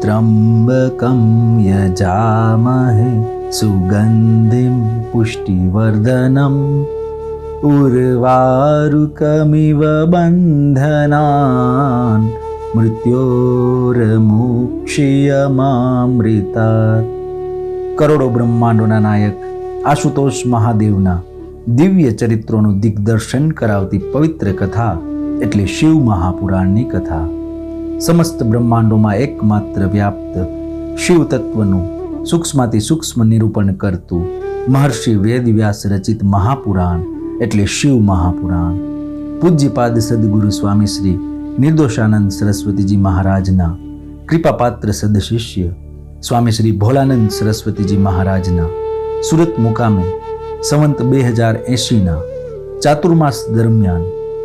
त्र्यम्बकं यजामहे सुगन्धिं पुष्टिवर्धनम् उर्वारुकमिव बन्धनान् मृत्योर्मुक्षीयमामृतात्। करोड़ो ब्रह्मांडोना नायक आशुतोष महादेवना दिव्य चरित्रोનું દિગ્દર્શન કરાવતી પવિત્ર કથા એટલે શિવ મહાપુરાણની કથા। સમસ્ત બ્રહ્માંડોમાં એકમાત્ર વ્યાપ્ત શિવ તત્વનું સૂક્ષ્માતિ સૂક્ષ્મ નિરૂપણ કરતું મહર્ષિ વેદવ્યાસ રચિત મહાપુરાણ એટલે શિવ મહાપુરાણ પૂજ્યપાદ સદગુરુ સ્વામી શ્રી નિર્દોષાનંદ સરસ્વતીજી મહારાજના કૃપાપાત્ર સદશિષ્ય સ્વામી શ્રી ભોળાનંદ સરસ્વતીજી મહારાજના સુરત મુકામે સંવંત 2080ના ચાતુર્માસ દરમિયાન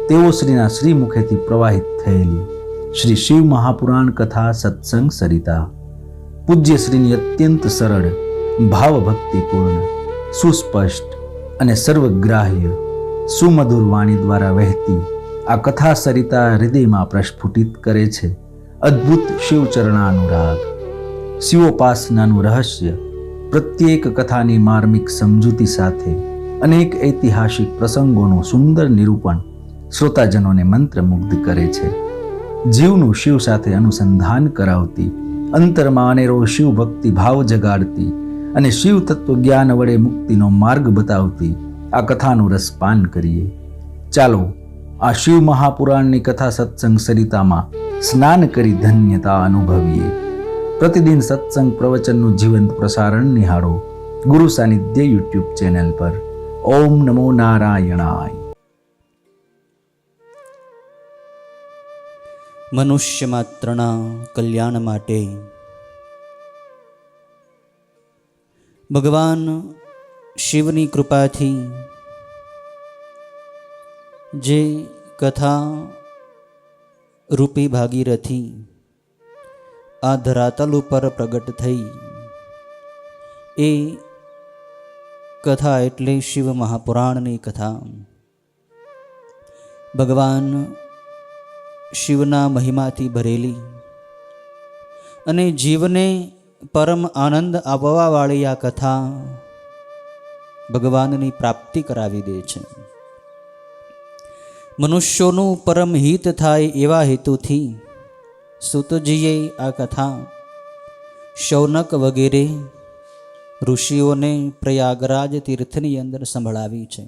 તેઓ શ્રીના શ્રી મુખેથી પ્રવાહિત થયેલી શ્રી શિવ મહાપુરાણ કથા સત્સંગ સરિતા પૂજ્ય શ્રીની અત્યંત સરળ ભાવભક્તિપૂર્ણ સુસ્પષ્ટ અને સર્વગ્રાહ્ય સુમધુર વાણી દ્વારા વહેતી આ કથા સરિતા હૃદયમાં પ્રસ્ફુટિત કરે છે અદ્ભુત શિવચરણાનુરાગ। શિવોપાસનાનું રહસ્ય પ્રત્યેક કથાની માર્મિક સમજૂતી સાથે અનેક ઐતિહાસિક પ્રસંગોનું સુંદર નિરૂપણ શ્રોતાજનોને મંત્રમુગ્ધ કરે છે। જીવનું શિવ સાથે અનુસંધાન કરાવતી અંતરમાં અનેરો શિવ ભક્તિ ભાવ જગાડતી અને શિવ તત્વ જ્ઞાન વડે મુક્તિનો માર્ગ બતાવતી આ કથાનું રસપાન કરીએ। ચાલો આ શિવ મહાપુરાણની કથા સત્સંગ સરિતામાં સ્નાન કરી ધન્યતા અનુભવીએ। પ્રતિદિન સત્સંગ પ્રવચનનું જીવંત પ્રસારણ નિહાળો ગુરુ સાનિધ્ય યુટ્યુબ ચેનલ પર। ઓમ નમો નારાયણાય। મનુષ્ય માત્રના કલ્યાણ માટે ભગવાન શિવની કૃપાથી જે કથા રૂપી ભાગીરથી આ ધરાતલ ઉપર પ્રગટ થઈ એ કથા એટલે શિવ મહાપુરાણની કથા। ભગવાન શિવના મહિમાથી ભરેલી અને જીવને પરમ આનંદ આપવાવાળી આ કથા ભગવાનની પ્રાપ્તિ કરાવી દે છે। મનુષ્યોનું પરમ હિત થાય એવા હેતુથી સૂતજીએ આ કથા શૌનક વગેરે ઋષિઓને પ્રયાગરાજ તીર્થની અંદર સંભળાવી છે।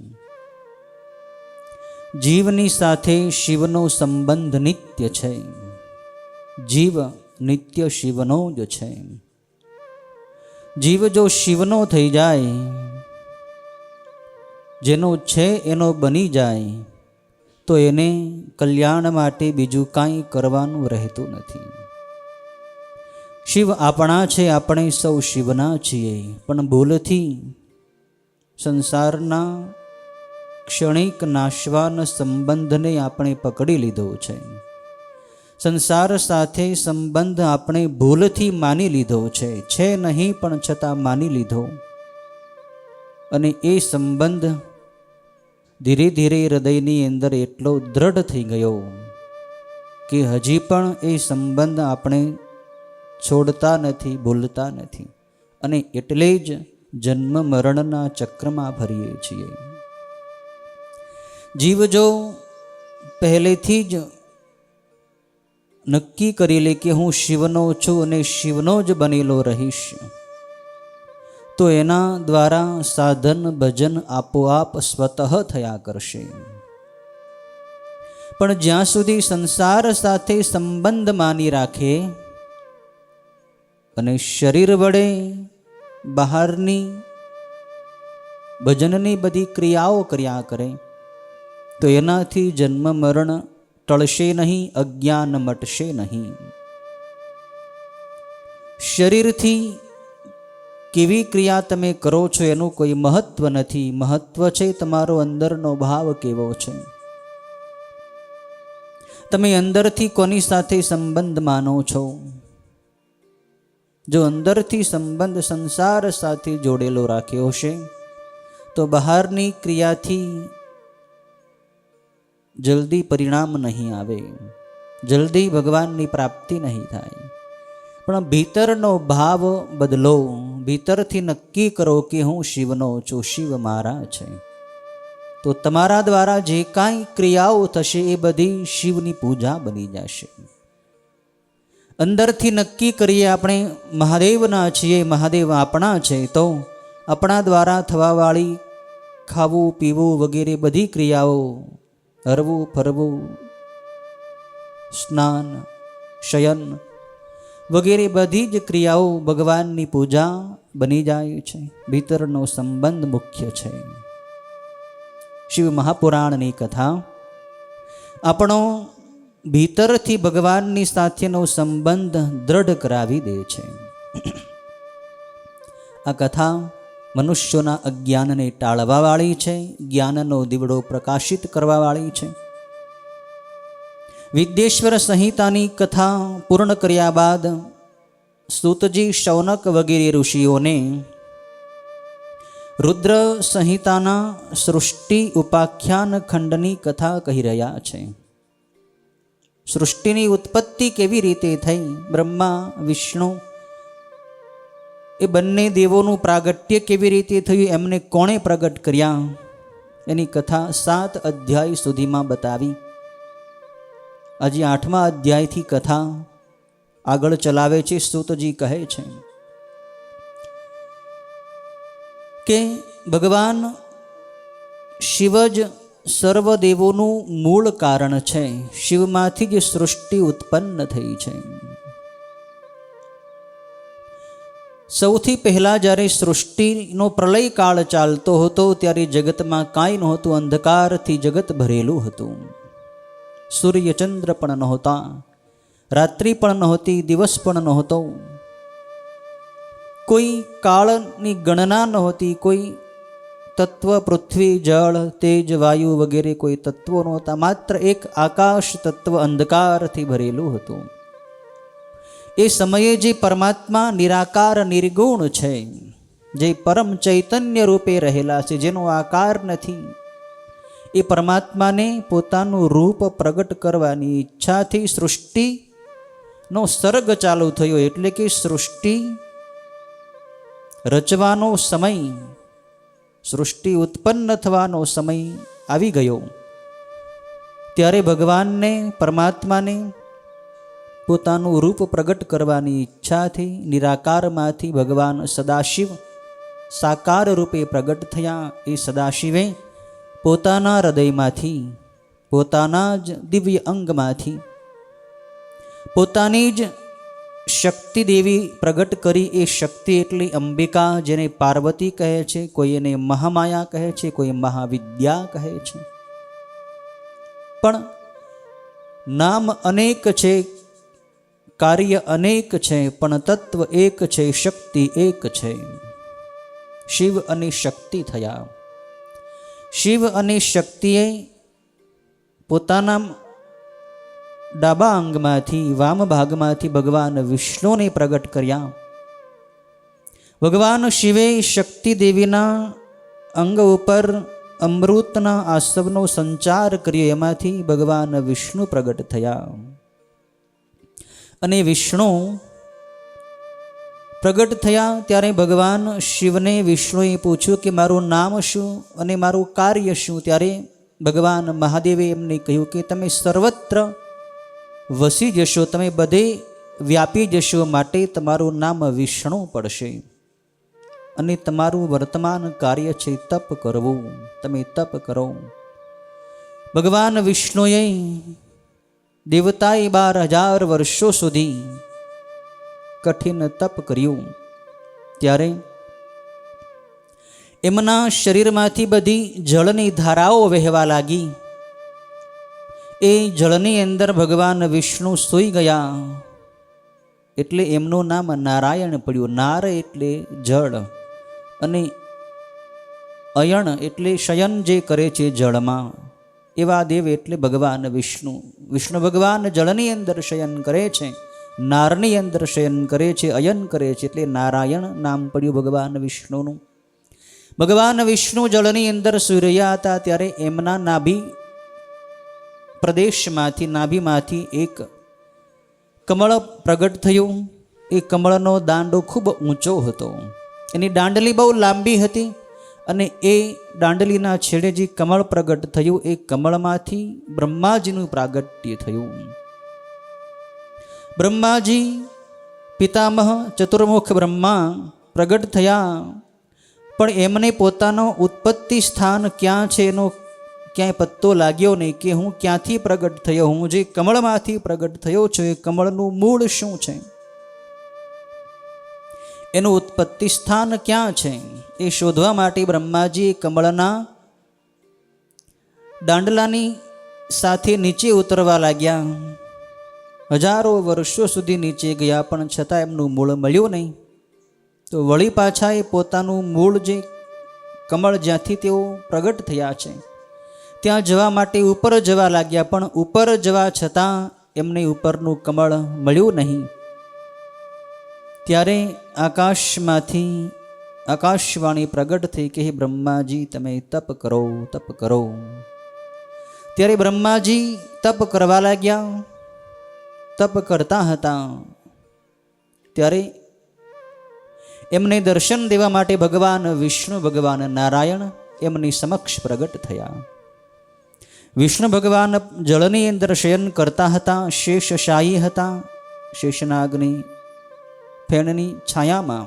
જીવની સાથે શિવનો સંબંધ નિત્ય છે, જીવ નિત્ય શિવનો જ છે। જીવ જો શિવનો થઈ જાય, જેનો છે એનો બની જાય, તો એને કલ્યાણ માટે બીજું કાંઈ કરવાનું રહેતું નથી। શિવ આપણા છે, આપણે સૌ શિવના છીએ, પણ ભૂલથી સંસારના ક્ષણિક નાશવાન સંબંધને આપણે પકડી લીધો છે। સંસાર સાથે સંબંધ આપણે ભૂલથી માની લીધો છે નહીં પણ છતાં માની લીધો, અને એ સંબંધ ધીરે ધીરે હૃદયની અંદર એટલો દ્રઢ થઈ ગયો કે હજી પણ એ સંબંધ આપણે છોડતા નથી, ભૂલતા નથી, અને એટલે જ જન્મ મરણના ચક્રમાં ફરીએ છીએ। જીવ જો પહેલેથી જ નક્કી કરી લે કે હું શિવનો છું અને શિવનો જ બનેલો રહીશ, તો એના દ્વારા સાધન ભજન આપોઆપ સ્વતઃ થયા કરશે। પણ જ્યાં સુધી સંસાર સાથે સંબંધ માની રાખે અને શરીર વડે બહારની ભજનની બધી ક્રિયાઓ કર્યા કરે, તો એનાથી જન્મ મરણ ટળશે નહીં, અજ્ઞાન મટશે નહીં। શરીરથી કેવી ક્રિયા તમે કરો છો એનું કોઈ મહત્વ નથી, મહત્વ છે તમારો અંદરનો ભાવ કેવો છે, તમે અંદરથી કોની સાથે સંબંધ માનો છો। જો અંદરથી સંબંધ સંસાર સાથે જોડેલો રાખ્યો હશે, તો બહારની ક્રિયાથી જલ્દી પરિણામ નહીં આવે, જલ્દી ભગવાનની પ્રાપ્તિ નહીં થાય। પણ ભીતરનો ભાવ બદલો, ભીતરથી નક્કી કરો કે હું શિવનો છું, શિવ મારા છે. તો તમારા દ્વારા જે કાંઈ ક્રિયાઓ થશે એ બધી શિવની પૂજા બની જશે. અંદરથી નક્કી કરીએ આપણે મહાદેવના છીએ, મહાદેવ આપણા છે, તો આપણા દ્વારા થવાવાળી ખાવું પીવું વગેરે બધી ક્રિયાઓ, હરવું ફરવું, સ્નાન શયન વગેરે બધી જ ક્રિયાઓ ભગવાનની પૂજા બની જાય છે. ભીતરનો સંબંધ મુખ્ય છે. શિવ મહાપુરાણની કથા આપણો ભીતરથી ભગવાનની સાથેનો સંબંધ દ્રઢ કરાવી દે છે. આ કથા મનુષ્યોના અજ્ઞાનને ટાળવાવાળી છે, જ્ઞાનનો દીવડો પ્રકાશિત કરવાવાળી છે. વિદ્યેશ્વર સંહિતાની કથા પૂર્ણ કર્યા બાદ સૂતજી, શૌનક વગેરે ઋષિઓને રુદ્ર સંહિતાના સૃષ્ટિ ઉપાખ્યાન ખંડની કથા કહી રહ્યા છે. સૃષ્ટિની ઉત્પત્તિ કેવી રીતે થઈ, બ્રહ્મા વિષ્ણુ એ બંને દેવોનું પ્રાગટ્ય કેવી રીતે થયું, એમને કોણે પ્રગટ કર્યા, એની કથા 7 અધ્યાય સુધીમાં બતાવી. આજે 8મા અધ્યાયથી કથા આગળ ચલાવે છે. સૂતજી કહે છે કે ભગવાન શિવ જ સર્વ દેવોનું મૂળ કારણ છે. શિવમાંથી જ સૃષ્ટિ ઉત્પન્ન થઈ છે. સૌથી પહેલા જ્યારે સૃષ્ટિનો પ્રલય કાળ ચાલતો હતો ત્યારે જગતમાં કાંઈ નહોતું, અંધકારથી જગત ભરેલું હતું. સૂર્ય ચંદ્ર પણ નહોતા, રાત્રિ પણ નહોતી, દિવસ પણ નહોતો, કોઈ કાળની ગણના નહોતી, કોઈ તત્વ પૃથ્વી જળ તેજ વાયુ વગેરે કોઈ તત્વો નહોતા, માત્ર એક આકાશ તત્વ અંધકારથી ભરેલું હતું. એ સમયે જે પરમાત્મા નિરાકાર નિર્ગુણ છે, જે પરમ ચૈતન્ય રૂપે રહેલા છે, જેનો આકાર નથી, એ પરમાત્માને પોતાનું રૂપ પ્રગટ કરવાની ઈચ્છાથી સૃષ્ટિનો સર્ગ ચાલુ થયો. એટલે કે સૃષ્ટિ રચવાનો સમય, સૃષ્ટિ ઉત્પન્ન થવાનો સમય આવી ગયો. ત્યારે ભગવાનને, પરમાત્માને પોતાનું રૂપ પ્રગટ કરવાની ઈચ્છાથી નિરાકારમાંથી ભગવાન સદાશિવ સાકાર રૂપે પ્રગટ થયા. એ સદાશિવે પોતાના હૃદયમાંથી, પોતાના જ દિવ્ય અંગમાંથી પોતાની જ શક્તિ દેવી પ્રગટ કરી. એ શક્તિ એટલે અંબિકા, જેને પાર્વતી કહે છે, કોઈ એને મહામાયા કહે છે, કોઈ મહાવિદ્યા કહે છે. પણ નામ અનેક છે, કાર્ય અનેક છે, પણ તત્વ એક છે, શક્તિ એક છે. શિવ અને શક્તિ થયા. શિવ અને શક્તિએ પોતાના ડાબા અંગમાંથી, વામ ભાગમાંથી ભગવાન વિષ્ણુને પ્રગટ કર્યા. ભગવાન શિવે શક્તિ દેવીના અંગ ઉપર અમૃતના આસવનો સંચાર કર્યો. એમાંથી ભગવાન વિષ્ણુ પ્રગટ થયા. અને વિષ્ણુ પ્રગટ થયા ત્યારે ભગવાન શિવને વિષ્ણુએ પૂછ્યું કે મારું નામ શું અને મારું કાર્ય શું. ત્યારે ભગવાન મહાદેવે એમને કહ્યું કે તમે સર્વત્ર વસી જશો, તમે બધે વ્યાપી જશો, માટે તમારું નામ વિષ્ણુ પડશે. અને તમારું વર્તમાન કાર્ય છે તપ કરવું, તમે તપ કરો. ભગવાન વિષ્ણુએ દેવતાએ 12,000 વર્ષો સુધી કઠિન તપ કર્યું. ત્યારે એમના શરીરમાંથી બધી જળની ધારાઓ વહેવા લાગી. એ જળની અંદર ભગવાન વિષ્ણુ સૂઈ ગયા, એટલે એમનું નામ નારાયણ પડ્યું. નાર એટલે જળ અને અયણ એટલે શયન જે કરે છે જળમાં, એવા દેવ એટલે ભગવાન વિષ્ણુ. વિષ્ણુ ભગવાન જળની અંદર શયન કરે છે, નારની અંદર શયન કરે છે, અયન કરે છે, એટલે નારાયણ નામ પડ્યું ભગવાન વિષ્ણુનું. ભગવાન વિષ્ણુ જળની અંદર સૂઈ રહ્યા હતા ત્યારે એમના નાભી પ્રદેશમાંથી, નાભીમાંથી એક કમળ પ્રગટ થયું. એ કમળનો દાંડો ખૂબ ઊંચો હતો, એની દાંડલી બહુ લાંબી હતી અને એ દાંડલીના છેડે જે કમળ પ્રગટ થયું એ કમળમાંથી બ્રહ્માજીનું પ્રાગટ્ય થયું. બ્રહ્માજી પિતામહ ચતુર્મુખ બ્રહ્મા પ્રગટ થયા, પણ એમને પોતાનો ઉત્પત્તિ સ્થાન ક્યાં છે એનો ક્યાંય પત્તો લાગ્યો નહીં કે હું ક્યાંથી પ્રગટ થયો, હું જે કમળમાંથી પ્રગટ થયો છું એ કમળનું મૂળ શું છે, એનું ઉત્પત્તિ સ્થાન ક્યાં છે એ શોધવા માટે બ્રહ્માજી કમળના દાંડલાની સાથે નીચે ઉતરવા લાગ્યા. હજારો વર્ષો સુધી નીચે ગયા પણ છતાં એમનું મૂળ મળ્યું નહીં. તો વળી પાછા એ પોતાનું મૂળ જે કમળ જ્યાંથી તેઓ પ્રગટ થયા છે ત્યાં જવા માટે ઉપર જવા લાગ્યા, પણ ઉપર જવા છતાં એમને ઉપરનું કમળ મળ્યું નહીં. ત્યારે આકાશમાંથી આકાશવાણી પ્રગટ થઈ કે હે બ્રહ્માજી તમે તપ કરો, તપ કરો. ત્યારે બ્રહ્માજી તપ કરવા લાગ્યા. તપ કરતા હતા ત્યારે એમને દર્શન દેવા માટે ભગવાન વિષ્ણુ ભગવાન નારાયણ એમની સમક્ષ પ્રગટ થયા. વિષ્ણુ ભગવાન જળની અંદર શયન કરતા હતા, શેષશાયી હતા. શેષનાગની ફેણની છાયામાં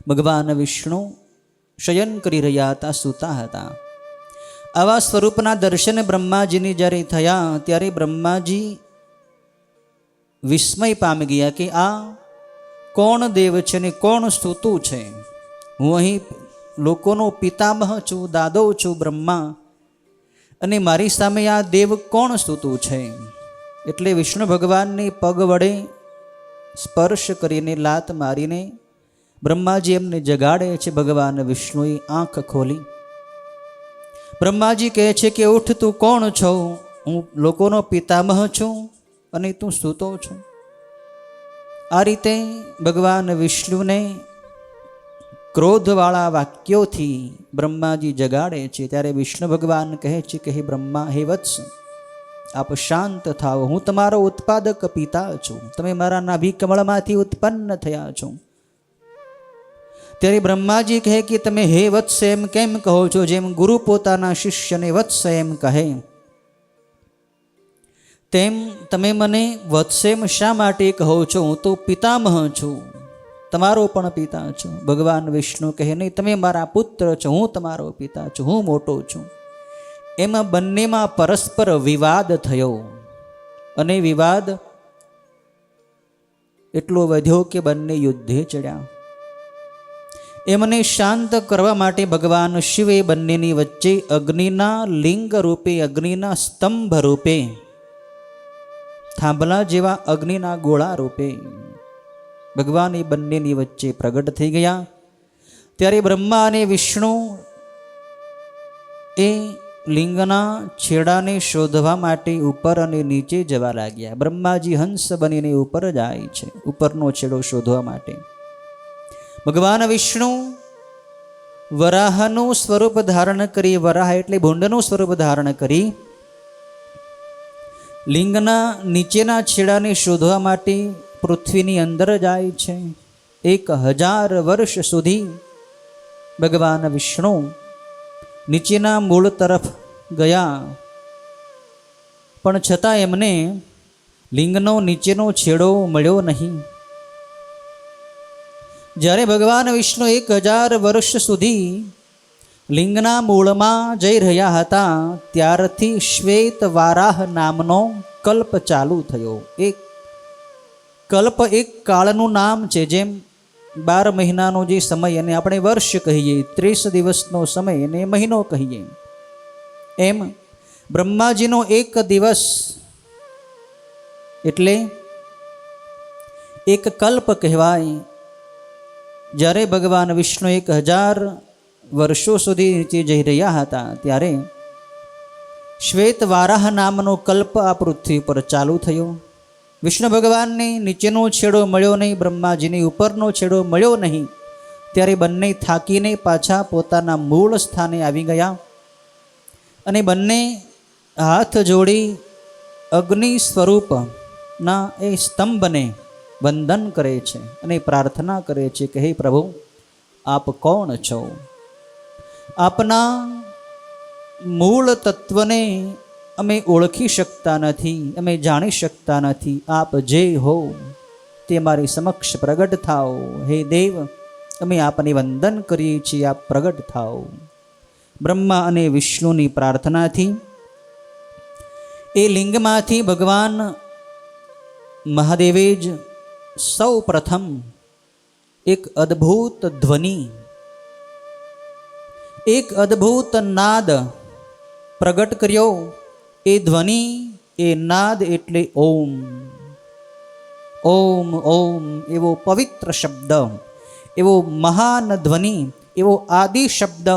ભગવાન વિષ્ણુ શયન કરી રહ્યા હતા, સૂતા હતા. આવા સ્વરૂપના દર્શન બ્રહ્માજીની જ્યારે થયા ત્યારે બ્રહ્માજી વિસ્મય પામી ગયા કે આ કોણ દેવ છે ને કોણ સૂતું છે. હું અહીં લોકોનો પિતામહ છું, દાદો છું બ્રહ્મા, અને મારી સામે આ દેવ કોણ સૂતું છે. એટલે વિષ્ણુ ભગવાનની પગ વડે સ્પર્શ કરીને લાત મારીને બ્રહ્માજી એમને જગાડે છે. ભગવાન વિષ્ણુએ આંખ ખોલી. બ્રહ્માજી કહે છે કે ઉઠ, તું કોણ છો? હું લોકોનો પિતામહ છું અને તું સૂતો છું. આ રીતે ભગવાન વિષ્ણુને ક્રોધવાળા વાક્યોથી બ્રહ્માજી જગાડે છે. ત્યારે વિષ્ણુ ભગવાન કહે છે કે હે બ્રહ્મા, હે વત્સ, આપ શાંત થાઓ. હું તમારો ઉત્પાદક પિતા છું, તમે મારા નાભી કમળમાંથી ઉત્પન્ન થયા છો. ત્યારે બ્રહ્માજી કહે કે તમે હે વત્સ એમ કેમ કહો છો? જેમ ગુરુ પોતાના શિષ્યને વત્સ એમ કહે તેમ તમે મને વત્સેમ શા માટે કહો છો? હું તો પિતામહ છું, તમારો પણ પિતા છું. ભગવાન વિષ્ણુ કહે નહીં, તમે મારા પુત્ર છો, હું તમારો પિતા છું, હું મોટો છું. એમાં બંનેમાં પરસ્પર વિવાદ થયો અને વિવાદ એટલો વધ્યો કે બંને યુદ્ધે ચડ્યા. એમને શાંત કરવા માટે ભગવાન શિવે બંનેની વચ્ચે અગ્નિના લિંગ રૂપે, અગ્નિના સ્તંભ રૂપે, થાંભલા જેવા અગ્નિના ગોળા રૂપે ભગવાન એ બંનેની વચ્ચે પ્રગટ થઈ ગયા. ત્યારે બ્રહ્મા અને વિષ્ણુ એ લિંગના છેડાને શોધવા માટે ઉપર અને નીચે જવા લાગ્યા. બ્રહ્માજી હંસ બનીને ઉપર જાય છે, ઉપરનો છેડો શોધવા માટે. ભગવાન વિષ્ણુ વરાહનું સ્વરૂપ ધારણ કરી, વરાહ એટલે ભૂંડનું સ્વરૂપ ધારણ કરી લિંગના નીચેના છેડાને શોધવા માટે પૃથ્વીની અંદર જાય છે. 1000 વર્ષ સુધી ભગવાન વિષ્ણુ નીચેના મૂળ તરફ ગયા, પણ છતાં એમને લિંગનો નીચેનો છેડો મળ્યો નહીં. જ્યારે ભગવાન વિષ્ણુ 1000 વર્ષ સુધી લિંગના મૂળમાં જઈ રહ્યા હતા ત્યારથી શ્વેત વારાહ નામનો કલ્પ ચાલુ થયો. એક કલ્પ એક કાળનું નામ છે. જેમ 12 મહિનાનો જે સમય એને આપણે વર્ષ કહીએ, 30 દિવસનો સમય એને મહિનો કહીએ, એમ બ્રહ્માજીનો એક દિવસ એટલે એક કલ્પ કહેવાય. જ્યારે ભગવાન વિષ્ણુ 1000 વર્ષો સુધી નીચે જઈ રહ્યા હતા ત્યારે શ્વેત વારાહ નામનો કલ્પ આ પૃથ્વી પર ચાલુ થયો. વિષ્ણુ ભગવાનને નીચેનો છેડો મળ્યો નહીં, બ્રહ્માજીને ઉપરનો છેડો મળ્યો નહીં. ત્યારે બંને થાકીને પાછા પોતાના મૂળ સ્થાને આવી ગયા અને બંને હાથ જોડી અગ્નિ સ્વરૂપના એ સ્તંભને વંદન કરે છે અને પ્રાર્થના કરે છે કે હે પ્રભુ, આપ કોણ છો? આપના મૂળ તત્વને અમે ઓળખી શકતા નથી, અમે જાણી શકતા નથી. આપ જે હો તે મારી સમક્ષ પ્રગટ થાઓ. હે દેવ, અમે આપને વંદન કરીએ છીએ, આપ પ્રગટ થાઓ. બ્રહ્મા અને વિષ્ણુની પ્રાર્થનાથી એ લિંગમાંથી ભગવાન મહાદેવે જ સૌ પ્રથમ એક અદ્ભુત ધ્વનિ, એક અદ્ભુત નાદ પ્રગટ કર્યો. એ ધ્વનિ, એ નાદ એટલે ઓમ. ઓમ ઓમ એવો પવિત્ર શબ્દ, એવો મહાન ધ્વનિ, એવો આદિ શબ્દ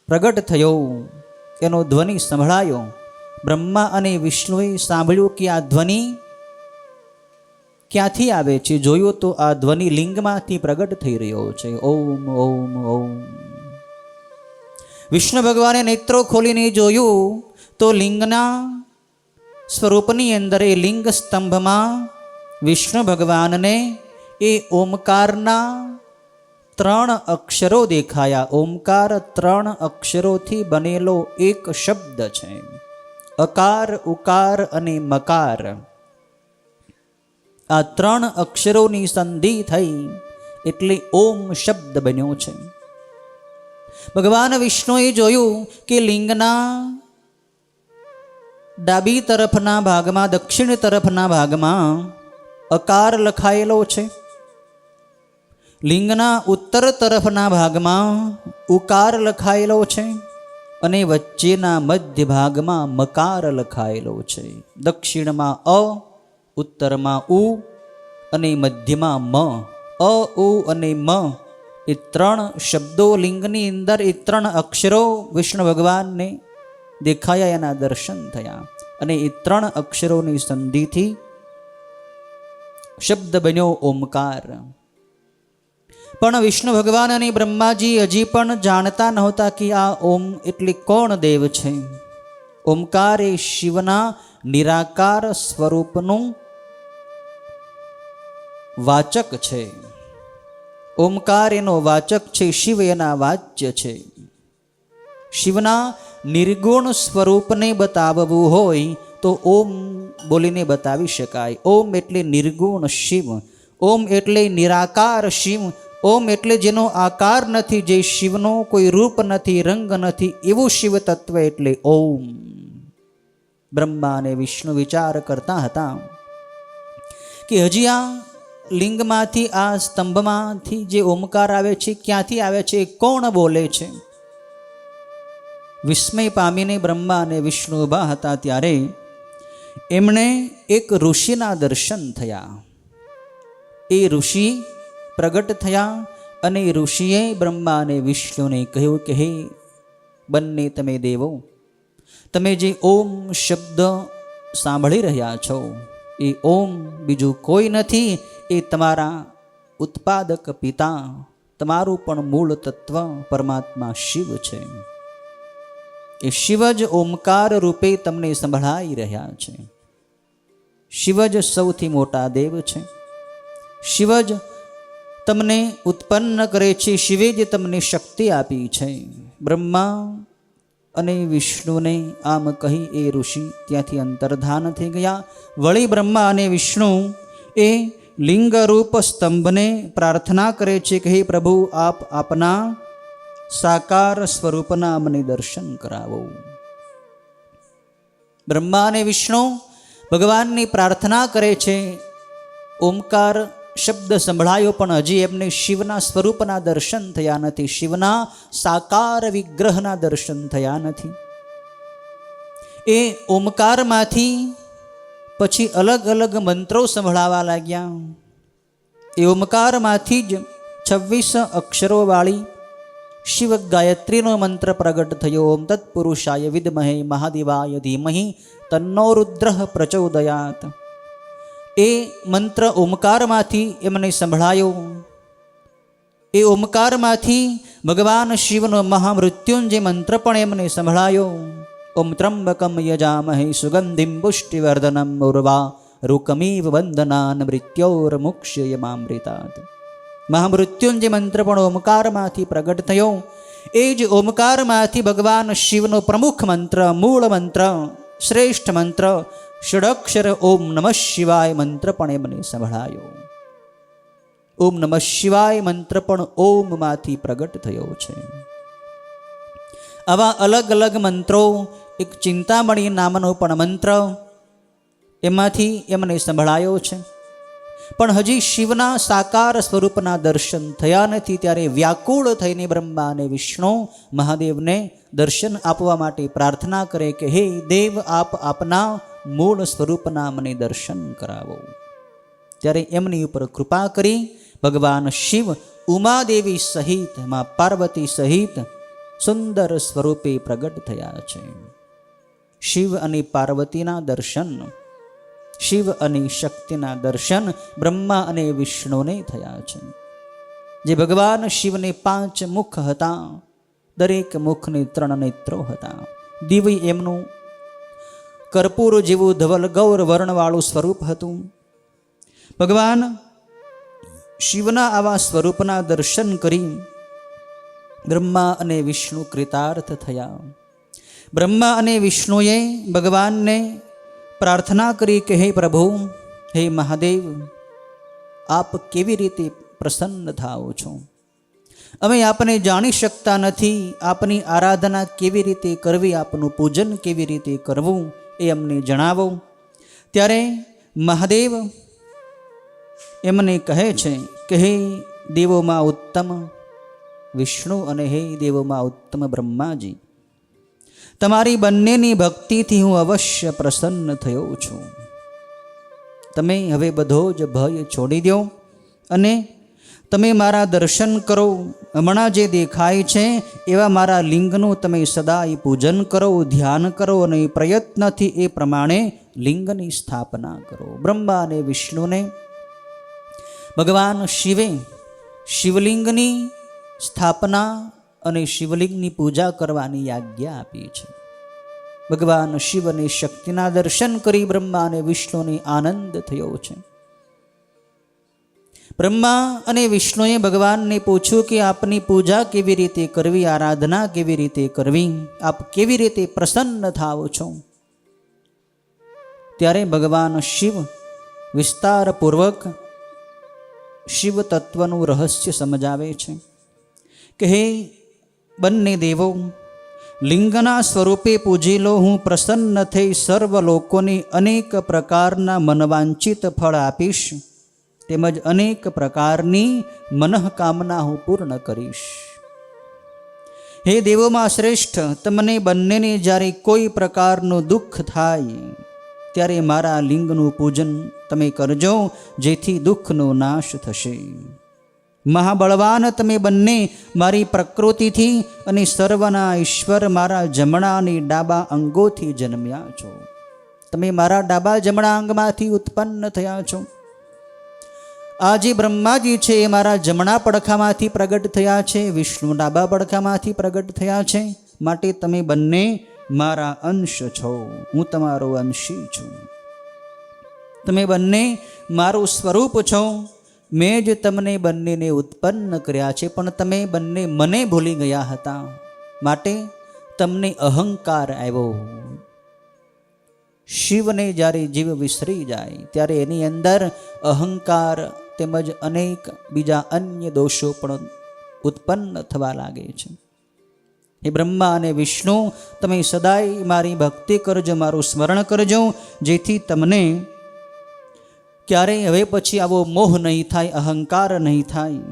પ્રગટ થયો. એનો ધ્વનિ સંભળાયો. બ્રહ્મા અને વિષ્ણુએ સાંભળ્યું કે આ ધ્વનિ ક્યાંથી આવે છે. જોયું તો આ ધ્વનિ લિંગમાંથી પ્રગટ થઈ રહ્યો છે. ઓમ ઓમ ઓમ. વિષ્ણુ ભગવાને નેત્રો ખોલીને જોયું તો લિંગના સ્વરૂપની અંદર, એ લિંગ સ્તંભમાં વિષ્ણુ ભગવાનને એ ઓમકારના 3 અક્ષરો દેખાયા. ઓમકાર 3 અક્ષરોથી બનેલો એક શબ્દ છે. અકાર, ઉકાર અને મકાર. આ 3 અક્ષરોની સંધિ થઈ એટલે ઓમ શબ્દ બન્યો છે. ભગવાન વિષ્ણુએ જોયું કે લિંગના ડાબી તરફના ભાગમાં, દક્ષિણ તરફના ભાગમાં અકાર લખાયેલો છે. લિંગના ઉત્તર તરફના ભાગમાં ઉકાર લખાયેલો છે અને વચ્ચેના મધ્ય ભાગમાં મકાર લખાયેલો છે. દક્ષિણમાં અ, ઉત્તરમાં ઉ અને મધ્યમાં મ. અ, ઉ અને મ, એ 3 શબ્દો લિંગની અંદર, એ 3 અક્ષરો વિષ્ણુ ભગવાનને દેખાયા, એના દર્શન થયા અને એ 3 અક્ષરોની સંધિથી શબ્દ બન્યો ઓમકાર. પણ વિષ્ણુ ભગવાન અને બ્રહ્માજી હજી પણ જાણતા નહોતા કે આ ઓમ એટલે કોણ દેવ છે. ઓમકાર એ શિવના નિરાકાર સ્વરૂપનું વાચક છે. ઓમકાર એનો વાચક છે, શિવ એના વાચ્ય છે. શિવના નિર્ગુણ સ્વરૂપને બતાવવું હોય તો ઓમ બોલીને બતાવી શકાય. ઓમ એટલે નિર્ગુણ શિવ, ઓમ એટલે નિરાકાર શિવ, ઓમ એટલે જેનો આકાર નથી, જે શિવનો કોઈ રૂપ નથી, રંગ નથી, એવું શિવ તત્વ એટલે ઓમ. બ્રહ્મા અને વિષ્ણુ વિચાર કરતા હતા કે હજી આ લિંગમાંથી, આ સ્તંભમાંથી જે ઓમકાર આવે છે, ક્યાંથી આવે છે, કોણ બોલે છે? વિસ્મય પામીને બ્રહ્મા અને વિષ્ણુ ઊભા હતા ત્યારે એમણે એક ઋષિના દર્શન થયા. એ ઋષિ પ્રગટ થયા અને ઋષિએ બ્રહ્મા અને વિષ્ણુને કહ્યું કે હે બંને તમે દેવો, તમે જે ઓમ શબ્દ સાંભળી રહ્યા છો, એ ઓમ બીજું કોઈ નથી, એ તમારા ઉત્પાદક પિતા, તમારું પણ મૂળ તત્વ પરમાત્મા શિવ છે. એ શિવ જ ઓમકાર રૂપે તમને સંભળાઈ રહ્યા છે. શિવ જ સૌથી મોટા દેવ છે. શિવ જ તમને ઉત્પન્ન કરે છે. શિવે જ તમને શક્તિ આપી છે. બ્રહ્મા અને વિષ્ણુને આમ કહી એ ઋષિ ત્યાંથી અંતર્ધાન થઈ ગયા. વળી બ્રહ્મા અને વિષ્ણુ એ લિંગરૂપ સ્તંભને પ્રાર્થના કરે છે કે હે પ્રભુ, આપ આપના સાકાર સ્વરૂપના અમને દર્શન કરાવો. બ્રહ્મા અને વિષ્ણુ ભગવાનની પ્રાર્થના કરે છે. ઓમકાર શબ્દ સંભળાયો પણ હજી એમને શિવના સ્વરૂપના દર્શન થયા નથી, શિવના સાકાર વિગ્રહના દર્શન થયા નથી. એ ઓમકારમાંથી પછી અલગ અલગ મંત્રો સંભળાવા લાગ્યા. એ ઓમકારમાંથી જ 26 અક્ષરોવાળી શિવ ગાયત્રીનો મંત્ર પ્રગટ થયો. ઓમ તત્પુરુષાય વિદ્મહે મહાદેવાય ધીમહિ તન્નો રુદ્રઃ પ્રચોદયાત. એ મંત્ર ઓમકારમાંથી એમને સંભળાયો. એ ઓમકારમાંથી ભગવાન શિવનો મહામૃત્યુંજય મંત્ર પણ એમને સંભળાયો. ઓમ ત્રંબકમ યજામહે સુગંધિમ પુષ્ટિવર્ધનમ ઉર્વા રૂકમીવ બંધનાન મૃત્યોર્મુક્ષ્યયમામૃતાત. મહામૃત્યુંજય મંત્ર પણ ઓમકારમાંથી પ્રગટ થયો. એ જ ઓમકારમાંથી ભગવાન શિવનો પ્રમુખ મંત્ર, મૂળ મંત્ર, શ્રેષ્ઠ મંત્ર ષડક્ષર ઓમ નમઃ શિવાય મંત્ર પણ એમને સંભળાયો. ઓમ નમઃ શિવાય મંત્ર પણ ઓમમાંથી પ્રગટ થયો છે. આવા અલગ અલગ મંત્રો, એક ચિંતામણી નામનો પણ મંત્ર એમાંથી એમને સંભળાયો છે. પણ હજી શિવના સાકાર સ્વરૂપના દર્શન થયા નથી. ત્યારે વ્યાકુળ થઈને બ્રહ્મા અને વિષ્ણુ મહાદેવને દર્શન આપવા માટે પ્રાર્થના કરે કે હે દેવ, આપ આપના મૂળ સ્વરૂપના મને દર્શન કરાવો. ત્યારે એમની ઉપર કૃપા કરી ભગવાન શિવ ઉમાદેવી સહિત, મા પાર્વતી સહિત સુંદર સ્વરૂપે પ્રગટ થયા છે. શિવ અને પાર્વતીના દર્શન, શિવ અને શક્તિના દર્શન બ્રહ્મા અને વિષ્ણુને થયા છે. જે ભગવાન શિવને 5 મુખ હતા, દરેક મુખને 3 નેત્રો હતા. દિવ્ય એમનું કર્પૂર જેવું ધવલ ગૌર વર્ણવાળું સ્વરૂપ હતું. ભગવાન શિવના આવા સ્વરૂપના દર્શન કરી બ્રહ્મા અને વિષ્ણુ કૃતાર્થ થયા. બ્રહ્મા અને વિષ્ણુએ ભગવાનને પ્રાર્થના કરી કે હે પ્રભુ, હે મહાદેવ, આપ કેવી રીતે પ્રસન્ન થાઓ છો? અમે આપને જાણી શકતા નથી. આપની આરાધના કેવી રીતે કરવી, આપનું પૂજન કેવી રીતે કરવું એ અમને જણાવો. ત્યારે મહાદેવ એમને કહે છે કે હે દેવોમાં ઉત્તમ વિષ્ણુ અને હે દેવોમાં ઉત્તમ બ્રહ્માજી, તમારી બંનેની ભક્તિથી હું અવશ્ય પ્રસન્ન થયો છું. તમે હવે બધો જ ભય છોડી દો અને તમે મારા દર્શન કરો. હમણાં જે દેખાય છે એવા મારા લિંગનું તમે સદાય પૂજન કરો, ધ્યાન કરો અને પ્રયત્નથી એ પ્રમાણે લિંગની સ્થાપના કરો. બ્રહ્મા અને વિષ્ણુને ભગવાન શિવે શિવલિંગની સ્થાપના અને શિવલિંગની પૂજા કરવાની આજ્ઞા આપી છે. ભગવાન શિવ અને શક્તિના દર્શન કરી બ્રહ્મા અને વિષ્ણુને આનંદ થયો છે. બ્રહ્મા અને વિષ્ણુએ ભગવાનને પૂછ્યું કે આપની પૂજા કેવી રીતે કરવી, આરાધના કેવી રીતે કરવી, આપ કેવી રીતે પ્રસન્ન થાઓ છો? ત્યારે ભગવાન શિવ વિસ્તારપૂર્વક શિવ તત્વનું રહસ્ય સમજાવે છે કે હે બંને દેવો, લિંગના સ્વરૂપે પૂજી લો. હું પ્રસન્ન થઈ સર્વ લોકોને અનેક પ્રકારના મનવાંચિત ફળ આપીશ, તેમજ અનેક પ્રકારની મનઃકામના હું પૂર્ણ કરીશ. હે દેવોમાં શ્રેષ્ઠ, તમને બંનેને જ્યારે કોઈ પ્રકારનું દુઃખ થાય ત્યારે મારા લિંગનું પૂજન તમે કરજો, જેથી દુઃખનો નાશ થશે. મહાબળવાન તમે બંને મારી પ્રકૃતિથી અને સર્વના ઈશ્વર મારા જમણા અને ડાબા અંગોથી જન્મ્યા છો. તમે મારા ડાબા જમણા અંગમાંથી ઉત્પન્ન થયા છો. આ જે બ્રહ્માજી છે એ મારા જમણા પડખામાંથી પ્રગટ થયા છે, વિષ્ણુ ડાબા પડખામાંથી પ્રગટ થયા છે. માટે તમે બંને મારા અંશ છો, હું તમારો અંશી છું. તમે બંને મારું સ્વરૂપ છો. મેં જ તમને બંનેને ઉત્પન્ન કર્યા છે, પણ તમે બંને મને ભૂલી ગયા હતા, માટે તમને અહંકાર આવ્યો. શિવને જ્યારે જીવ વિસરી જાય ત્યારે એની અંદર અહંકાર તેમજ અનેક બીજા અન્ય દોષો પણ ઉત્પન્ન થવા લાગે છે. એ બ્રહ્મા અને વિષ્ણુ, તમે સદાય મારી ભક્તિ કરજો, મારું સ્મરણ કરજો, જેથી તમને ક્યારેય હવે પછી આવો મોહ નહીં થાય, અહંકાર નહીં થાય.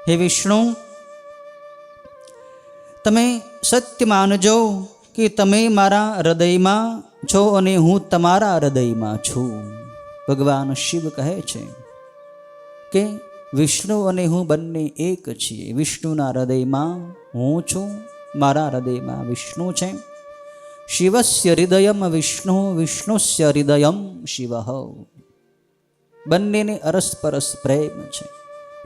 હે વિષ્ણુ, તમે સત્ય માનજો કે તમે મારા હૃદયમાં છો અને હું તમારા હૃદયમાં છું. ભગવાન શિવ કહે છે કે વિષ્ણુ અને હું બંને એક છીએ. વિષ્ણુના હૃદયમાં હું છું, મારા હૃદયમાં વિષ્ણુ છે. શિવસ્ય હૃદયમ વિષ્ણુ, વિષ્ણુસ્ય હૃદયમ શિવ. બંનેને અરસપરસ પ્રેમ છે.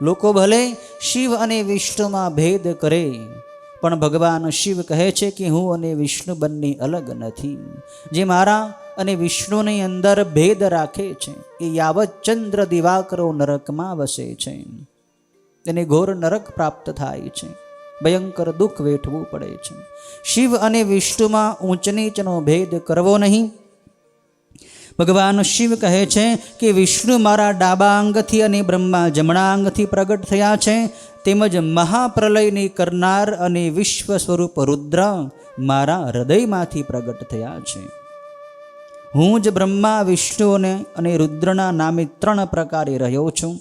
લોકો ભલે શિવ અને વિષ્ણુમાં ભેદ કરે, પણ ભગવાન શિવ કહે છે કે હું અને વિષ્ણુ બંને અલગ નથી. જે મારા અને વિષ્ણુની અંદર ભેદ રાખે છે એ યાવત ચંદ્ર દિવાકરો નરકમાં વસે છે, તેને ઘોર નરક પ્રાપ્ત થાય છે, ભયંકર દુઃખ વેઠવું પડે છે. શિવ અને વિષ્ણુમાં ઊંચ નીચનો ભેદ કરવો નહીં. ભગવાન શિવ કહે છે કે વિષ્ણુ મારા ડાબા અંગથી અને બ્રહ્મા જમણા અંગથી પ્રગટ થયા છે, તેમજ મહાપ્રલયની કરનાર અને વિશ્વ સ્વરૂપ રુદ્ર મારા હૃદયમાંથી પ્રગટ થયા છે. હું જ બ્રહ્મા વિષ્ણુ અને રુદ્રના નામે 3 પ્રકારે રહ્યો છું.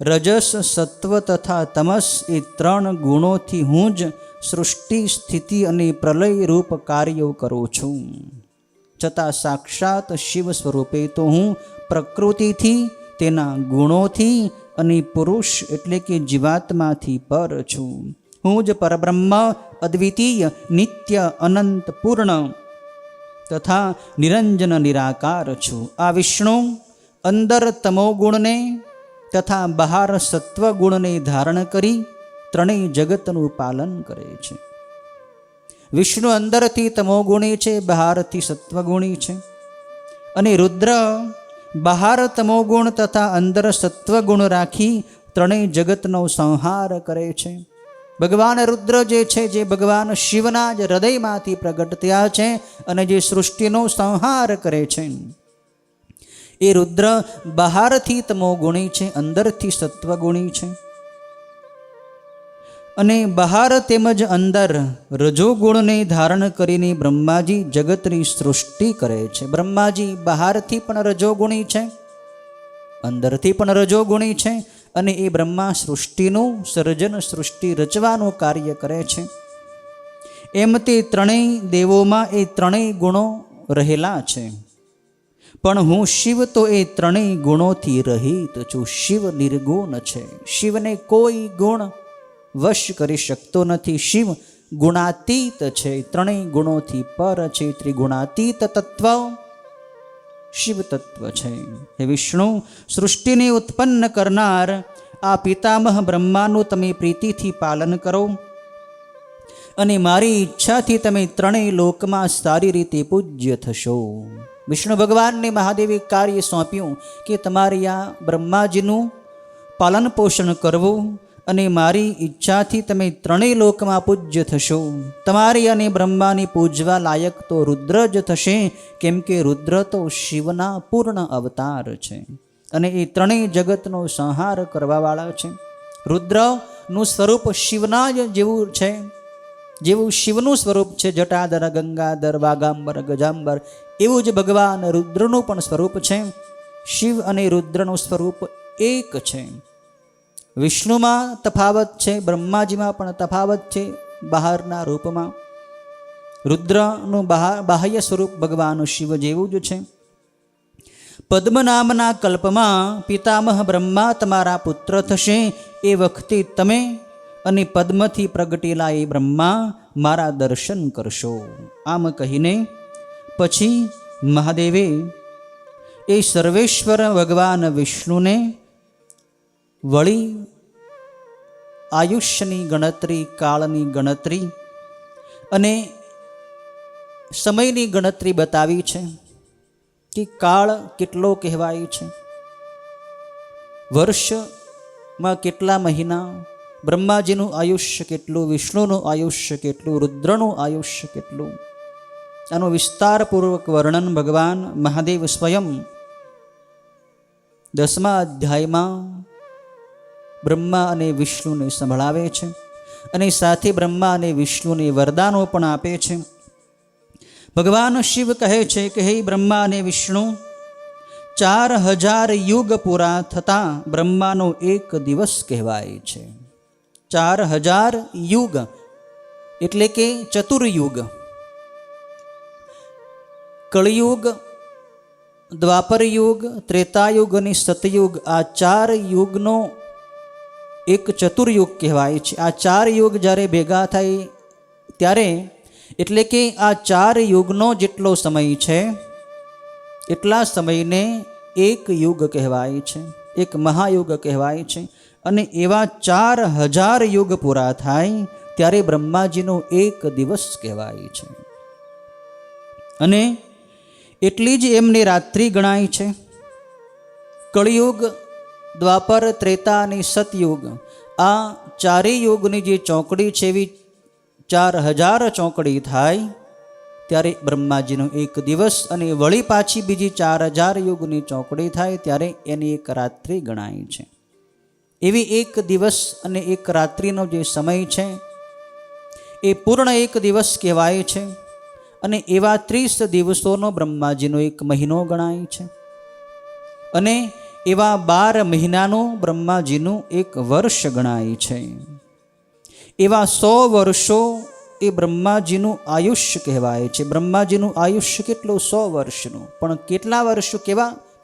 રજસ, સત્વ તથા તમસ એ 3 ગુણોથી હું જ સૃષ્ટિ, સ્થિતિ અને પ્રલય રૂપ કાર્યો કરું છું. છતાં સાક્ષાત શિવ સ્વરૂપે તો હું પ્રકૃતિથી, તેના ગુણોથી અને પુરુષ એટલે કે જીવાત્માથી પર છું. હું જ પરબ્રહ્મ, અદ્વિતીય, નિત્ય, અનંત, પૂર્ણ તથા નિરંજન નિરાકાર છું. આ વિષ્ણુ અંદર તમોગુણને તથા બહાર સત્વગુણને ધારણ કરી 3 જગતનું પાલન કરે છે. વિષ્ણુ અંદરથી તમોગુણી છે, બહારથી સત્વગુણી છે, અને રુદ્ર બહાર તમોગુણ તથા અંદર સત્વગુણ રાખી 3 જગતનો સંહાર કરે છે. ભગવાન રુદ્ર જે છે, જે ભગવાન શિવના જ હૃદયમાંથી પ્રગટ થયા છે અને જે સૃષ્ટિનો સંહાર કરે છે, એ રુદ્ર બહારથી તમોગુણી છે, અંદરથી સત્વગુણી છે. અને બહાર તેમજ અંદર રજોગુણને ધારણ કરીને બ્રહ્માજી જગતની સૃષ્ટિ કરે છે. બ્રહ્માજી બહારથી પણ રજોગુણી છે, અંદરથી પણ રજોગુણી છે, અને એ બ્રહ્મા સૃષ્ટિનું સર્જન, સૃષ્ટિ રચવાનું કાર્ય કરે છે. એમ તે 3 દેવોમાં એ 3 ગુણો રહેલા છે. પણ હું શિવ તો એ 3 ગુણોથી રહિત છું. શિવ નિર્ગુણ છે, શિવને કોઈ ગુણ વશ કરી શકતો નથી. શિવ ગુણાતીત છે, 3 ગુણોથી પર છે, ત્રિગુણાતીત તત્વ શિવ તત્વ છે. હે વિષ્ણુ, સૃષ્ટિને ઉત્પન્ન કરનાર આ પિતામહ બ્રહ્માનું તમે પ્રીતિથી પાલન કરો અને મારી ઈચ્છાથી તમે 3 લોકમાં સારી રીતે પૂજ્ય થશો. વિષ્ણુ ભગવાનને મહાદેવે કાર્ય સોંપ્યું કે તમારે આ બ્રહ્માજીનું પાલન પોષણ કરવું અને મારી ઈચ્છાથી તમે 3 લોકમાં પૂજ્ય થશો. તમારી અને બ્રહ્માની પૂજવા લાયક તો રુદ્ર જ થશે, કેમ કે રુદ્ર તો શિવના પૂર્ણ અવતાર છે અને એ 3 જગતનો સંહાર કરવાવાળા છે. રુદ્રનું સ્વરૂપ શિવના જ જેવું છે, જેવું શિવનું સ્વરૂપ છે, જટાધર, ગંગાધર, વાગાંબર, ગજાંબર, એવું જ ભગવાન રુદ્રનું પણ સ્વરૂપ છે. શિવ અને રુદ્રનું સ્વરૂપ એક છે. વિષ્ણુમાં તફાવત છે, બ્રહ્માજીમાં પણ તફાવત છે બહારના રૂપમાં. રુદ્રનું બાહ્ય સ્વરૂપ ભગવાન શિવ જેવું જ છે. પદ્મ નામના કલ્પમાં પિતામહ બ્રહ્મા તમારા પુત્ર થશે. એ વખતે તમે અને પદ્મથી પ્રગટેલા એ બ્રહ્મા મારા દર્શન કરશો. આમ કહીને પછી મહાદેવે એ સર્વેશ્વર ભગવાન વિષ્ણુને વળી આયુષ્યની ગણતરી, કાળની ગણતરી અને સમયની ગણતરી બતાવી છે કે કાળ કેટલો કહેવાય છે, વર્ષમાં કેટલા મહિના, બ્રહ્માજીનું આયુષ્ય કેટલું, વિષ્ણુનું આયુષ્ય કેટલું, રુદ્રનું આયુષ્ય કેટલું. આનું વિસ્તારપૂર્વક વર્ણન ભગવાન મહાદેવ સ્વયં 10મા અધ્યાયમાં બ્રહ્મા અને વિષ્ણુને સંભળાવે છે અને સાથે બ્રહ્મા અને વિષ્ણુને વરદાનો પણ આપે છે. ભગવાન શિવ કહે છે કે હે બ્રહ્મા અને વિષ્ણુ, 4000 યુગ પૂરા થતાં બ્રહ્માનો 1 દિવસ કહેવાય છે. 4000 યુગ એટલે કે ચતુર્યુગ. કળિયુગ, દ્વાપર યુગ, ત્રેતાયુગ અને સતયુગ, આ 4 યુગનો એક ચતુર્યુગ કહેવાય છે. આ 4 યુગ જ્યારે ભેગા થાય ત્યારે, એટલે કે આ 4 યુગનો જેટલો સમય છે એટલા સમયને એક યુગ કહેવાય છે, એક મહાયુગ કહેવાય છે. અને એવા 4000 યુગ પૂરા થાય ત્યારે બ્રહ્માજીનો 1 દિવસ કહેવાય છે. અને એટલી જ એમની રાત્રિ ગણાય છે. કળિયુગ, દ્વાપર, ત્રેતા અને સતયુગ, આ ચારેય યુગની જે ચોકડી છે એવી 4000 ચોકડી થાય ત્યારે બ્રહ્માજીનો એક દિવસ, અને વળી પાછી બીજી 4000 યુગની ચોકડી થાય ત્યારે એની એક રાત્રિ ગણાય છે. એવી એક દિવસ અને એક રાત્રિનો જે સમય છે એ પૂર્ણ એક દિવસ કહેવાય છે. અને એવા 30 દિવસોનો બ્રહ્માજીનો એક મહિનો ગણાય છે. અને એવા 12 મહિનાનું બ્રહ્માજીનું એક વર્ષ ગણાય છે. એવા 100 વર્ષો એ બ્રહ્માજીનું આયુષ્ય કહેવાય છે. બ્રહ્માજીનું આયુષ્ય કેટલું? 100 વર્ષનું. પણ કેટલા વર્ષો?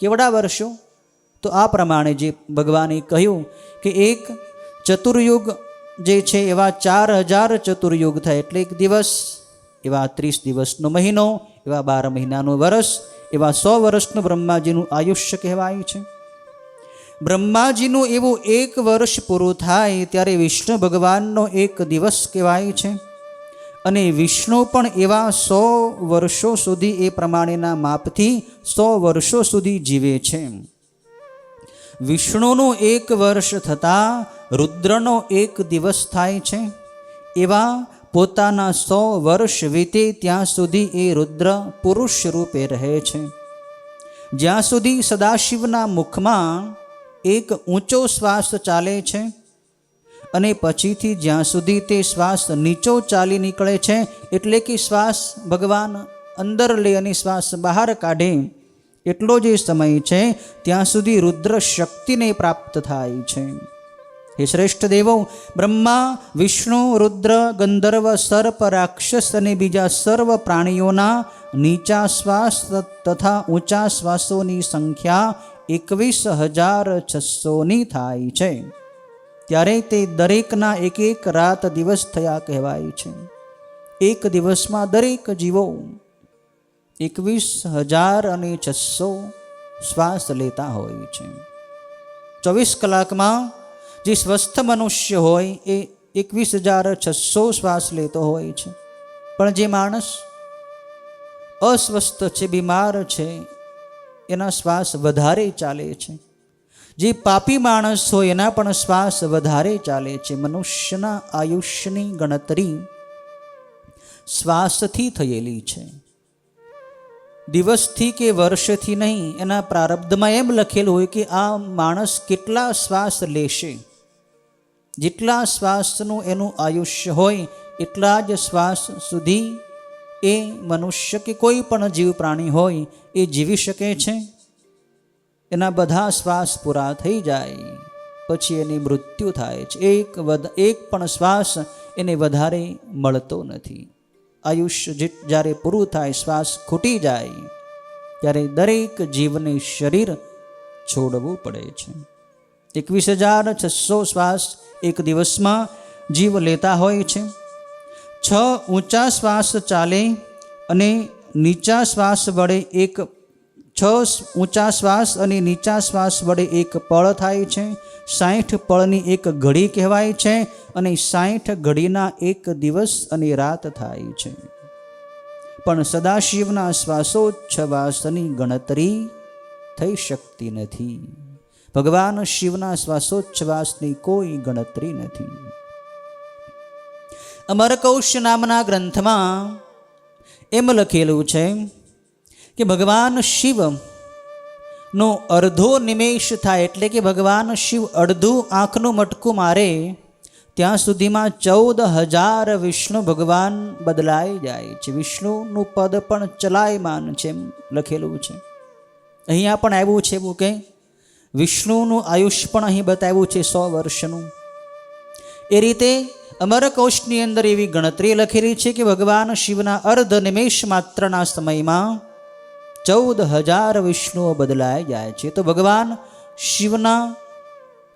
કેવડા વર્ષો? તો આ પ્રમાણે જે ભગવાને કહ્યું કે એક ચતુર્યુગ જે છે એવા 4000 ચતુર્યુગ થાય એટલે એક દિવસ, એવા 30 દિવસનો મહિનો, એવા 12 મહિનાનું વર્ષ, એવા 100 વર્ષનું બ્રહ્માજીનું આયુષ્ય કહેવાય છે. બ્રહ્માજીનું એવું એક વર્ષ પૂરું થાય ત્યારે વિષ્ણુ ભગવાનનો એક દિવસ કહેવાય છે. અને વિષ્ણુ પણ એવા 100 વર્ષો સુધી એ પ્રમાણેના માપથી 100 વર્ષો સુધી જીવે છે. વિષ્ણુનું એક વર્ષ થતાં રુદ્રનો એક દિવસ થાય છે. એવા પોતાના 100 વર્ષ વીતે ત્યાં સુધી એ રુદ્ર પુરુષ રૂપે રહે છે. જ્યાં સુધી સદાશિવના મુખમાં એક ઊંચો શ્વાસ ચાલે છે અને પછીથી જ્યાં સુધી તે શ્વાસ નીચો ચાલી નીકળે છે, એટલે કે શ્વાસ ભગવાન અંદર લે અને શ્વાસ બહાર કાઢે, એટલો જે સમય છે ત્યાં સુધી રુદ્ર શક્તિને પ્રાપ્ત થાય છે. હે શ્રેષ્ઠ દેવો, બ્રહ્મા, વિષ્ણુ, રુદ્ર, ગંધર્વ, સર્પ, રાક્ષસ અને બીજા સર્વ પ્રાણીઓના નીચા શ્વાસ તથા ઊંચા શ્વાસોની સંખ્યા 21,600 થાય છે. ત્યારે તે દરેકના એક એક રાત દિવસ થયા કહેવાય છે. એક દિવસમાં દરેક જીવો 21,600 શ્વાસ લેતા હોય છે. 24 કલાકમાં જે સ્વસ્થ મનુષ્ય હોય એ 21,600 શ્વાસ લેતો હોય છે. પણ જે માણસ અસ્વસ્થ છે, બીમાર છે, એના શ્વાસ વધારે ચાલે છે. જે પાપી માણસ હોય એના પણ શ્વાસ વધારે ચાલે છે. મનુષ્યના આયુષ્યની ગણતરી શ્વાસથી થયેલી છે, દિવસથી કે વર્ષથી નહીં. એના પ્રારબ્ધમાં એમ લખેલું હોય કે આ માણસ કેટલા શ્વાસ લેશે. જેટલા શ્વાસનું એનું આયુષ્ય હોય એટલા જ શ્વાસ સુધી એ મનુષ્ય કે કોઈ પણ જીવ પ્રાણી હોય એ જીવી શકે છે. એના બધા શ્વાસ પૂરા થઈ જાય પછી એની મૃત્યુ થાય છે. એક પણ શ્વાસ એને વધારે મળતો નથી. આયુષ્ય જ્યારે પૂરું થાય, શ્વાસ ખૂટી જાય, ત્યારે દરેક જીવને શરીર છોડવું પડે છે. 21,600 શ્વાસ એક દિવસમાં જીવ લેતા હોય છે. 6 ઊંચા શ્વાસ ચાલે અને નીચા શ્વાસ વડે 6 ઊંચા શ્વાસ અને નીચા શ્વાસ વડે એક પળ થાય છે. 60 પળની એક ઘડી કહેવાય છે. અને 60 ઘડીના એક દિવસ અને રાત થાય છે. પણ સદાશિવના શ્વાસોચ્છ્વાસની ગણતરી થઈ શકતી નથી. ભગવાન શિવના શ્વાસોચ્છ્વાસની કોઈ ગણતરી નથી. અમરકોશ નામના ગ્રંથમાં એમ લખેલું છે કે ભગવાન શિવનો અડધો નિમેષ થાય, એટલે કે ભગવાન શિવ અડધું આંખનું મટકું મારે ત્યાં સુધીમાં 14,000 વિષ્ણુ ભગવાન બદલાઈ જાય છે. વિષ્ણુનું પદ પણ ચલાયમાન છે એમ લખેલું છે. અહીંયા પણ આવ્યું છે એવું કે વિષ્ણુનું આયુષ્ય પણ અહીં બતાવ્યું છે 100 વર્ષનું. એ રીતે અમરકોશની અંદર એવી ગણતરી લખેલી છે કે ભગવાન શિવના અર્ધ નિમેષ માત્રના સમયમાં 14,000 વિષ્ણુઓ બદલાઈ જાય છે. તો ભગવાન શિવના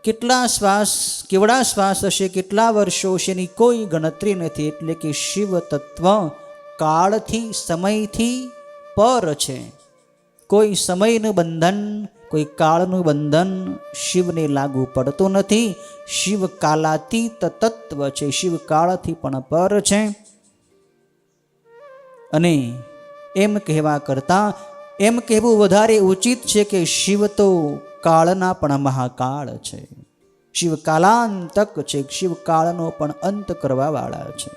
કેટલા શ્વાસ, કેવડા શ્વાસ હશે, કેટલા વર્ષો હશે એની કોઈ ગણતરી નથી. એટલે કે શિવ તત્વ કાળથી, સમયથી પર છે. કોઈ સમયનું બંધન, કોઈ કાળનું બંધન શિવને લાગુ પડતું નથી. શિવ કાલાતીત તત્વ છે, શિવ કાળથી પણ પર છે. અને એમ કહેવા કરતાં એમ કહેવું વધારે ઉચિત છે કે શિવ તો કાળના પણ મહાકાળ છે. શિવ કાલાંતક છે. શિવ કાળનો પણ અંત કરવાવાળા છે.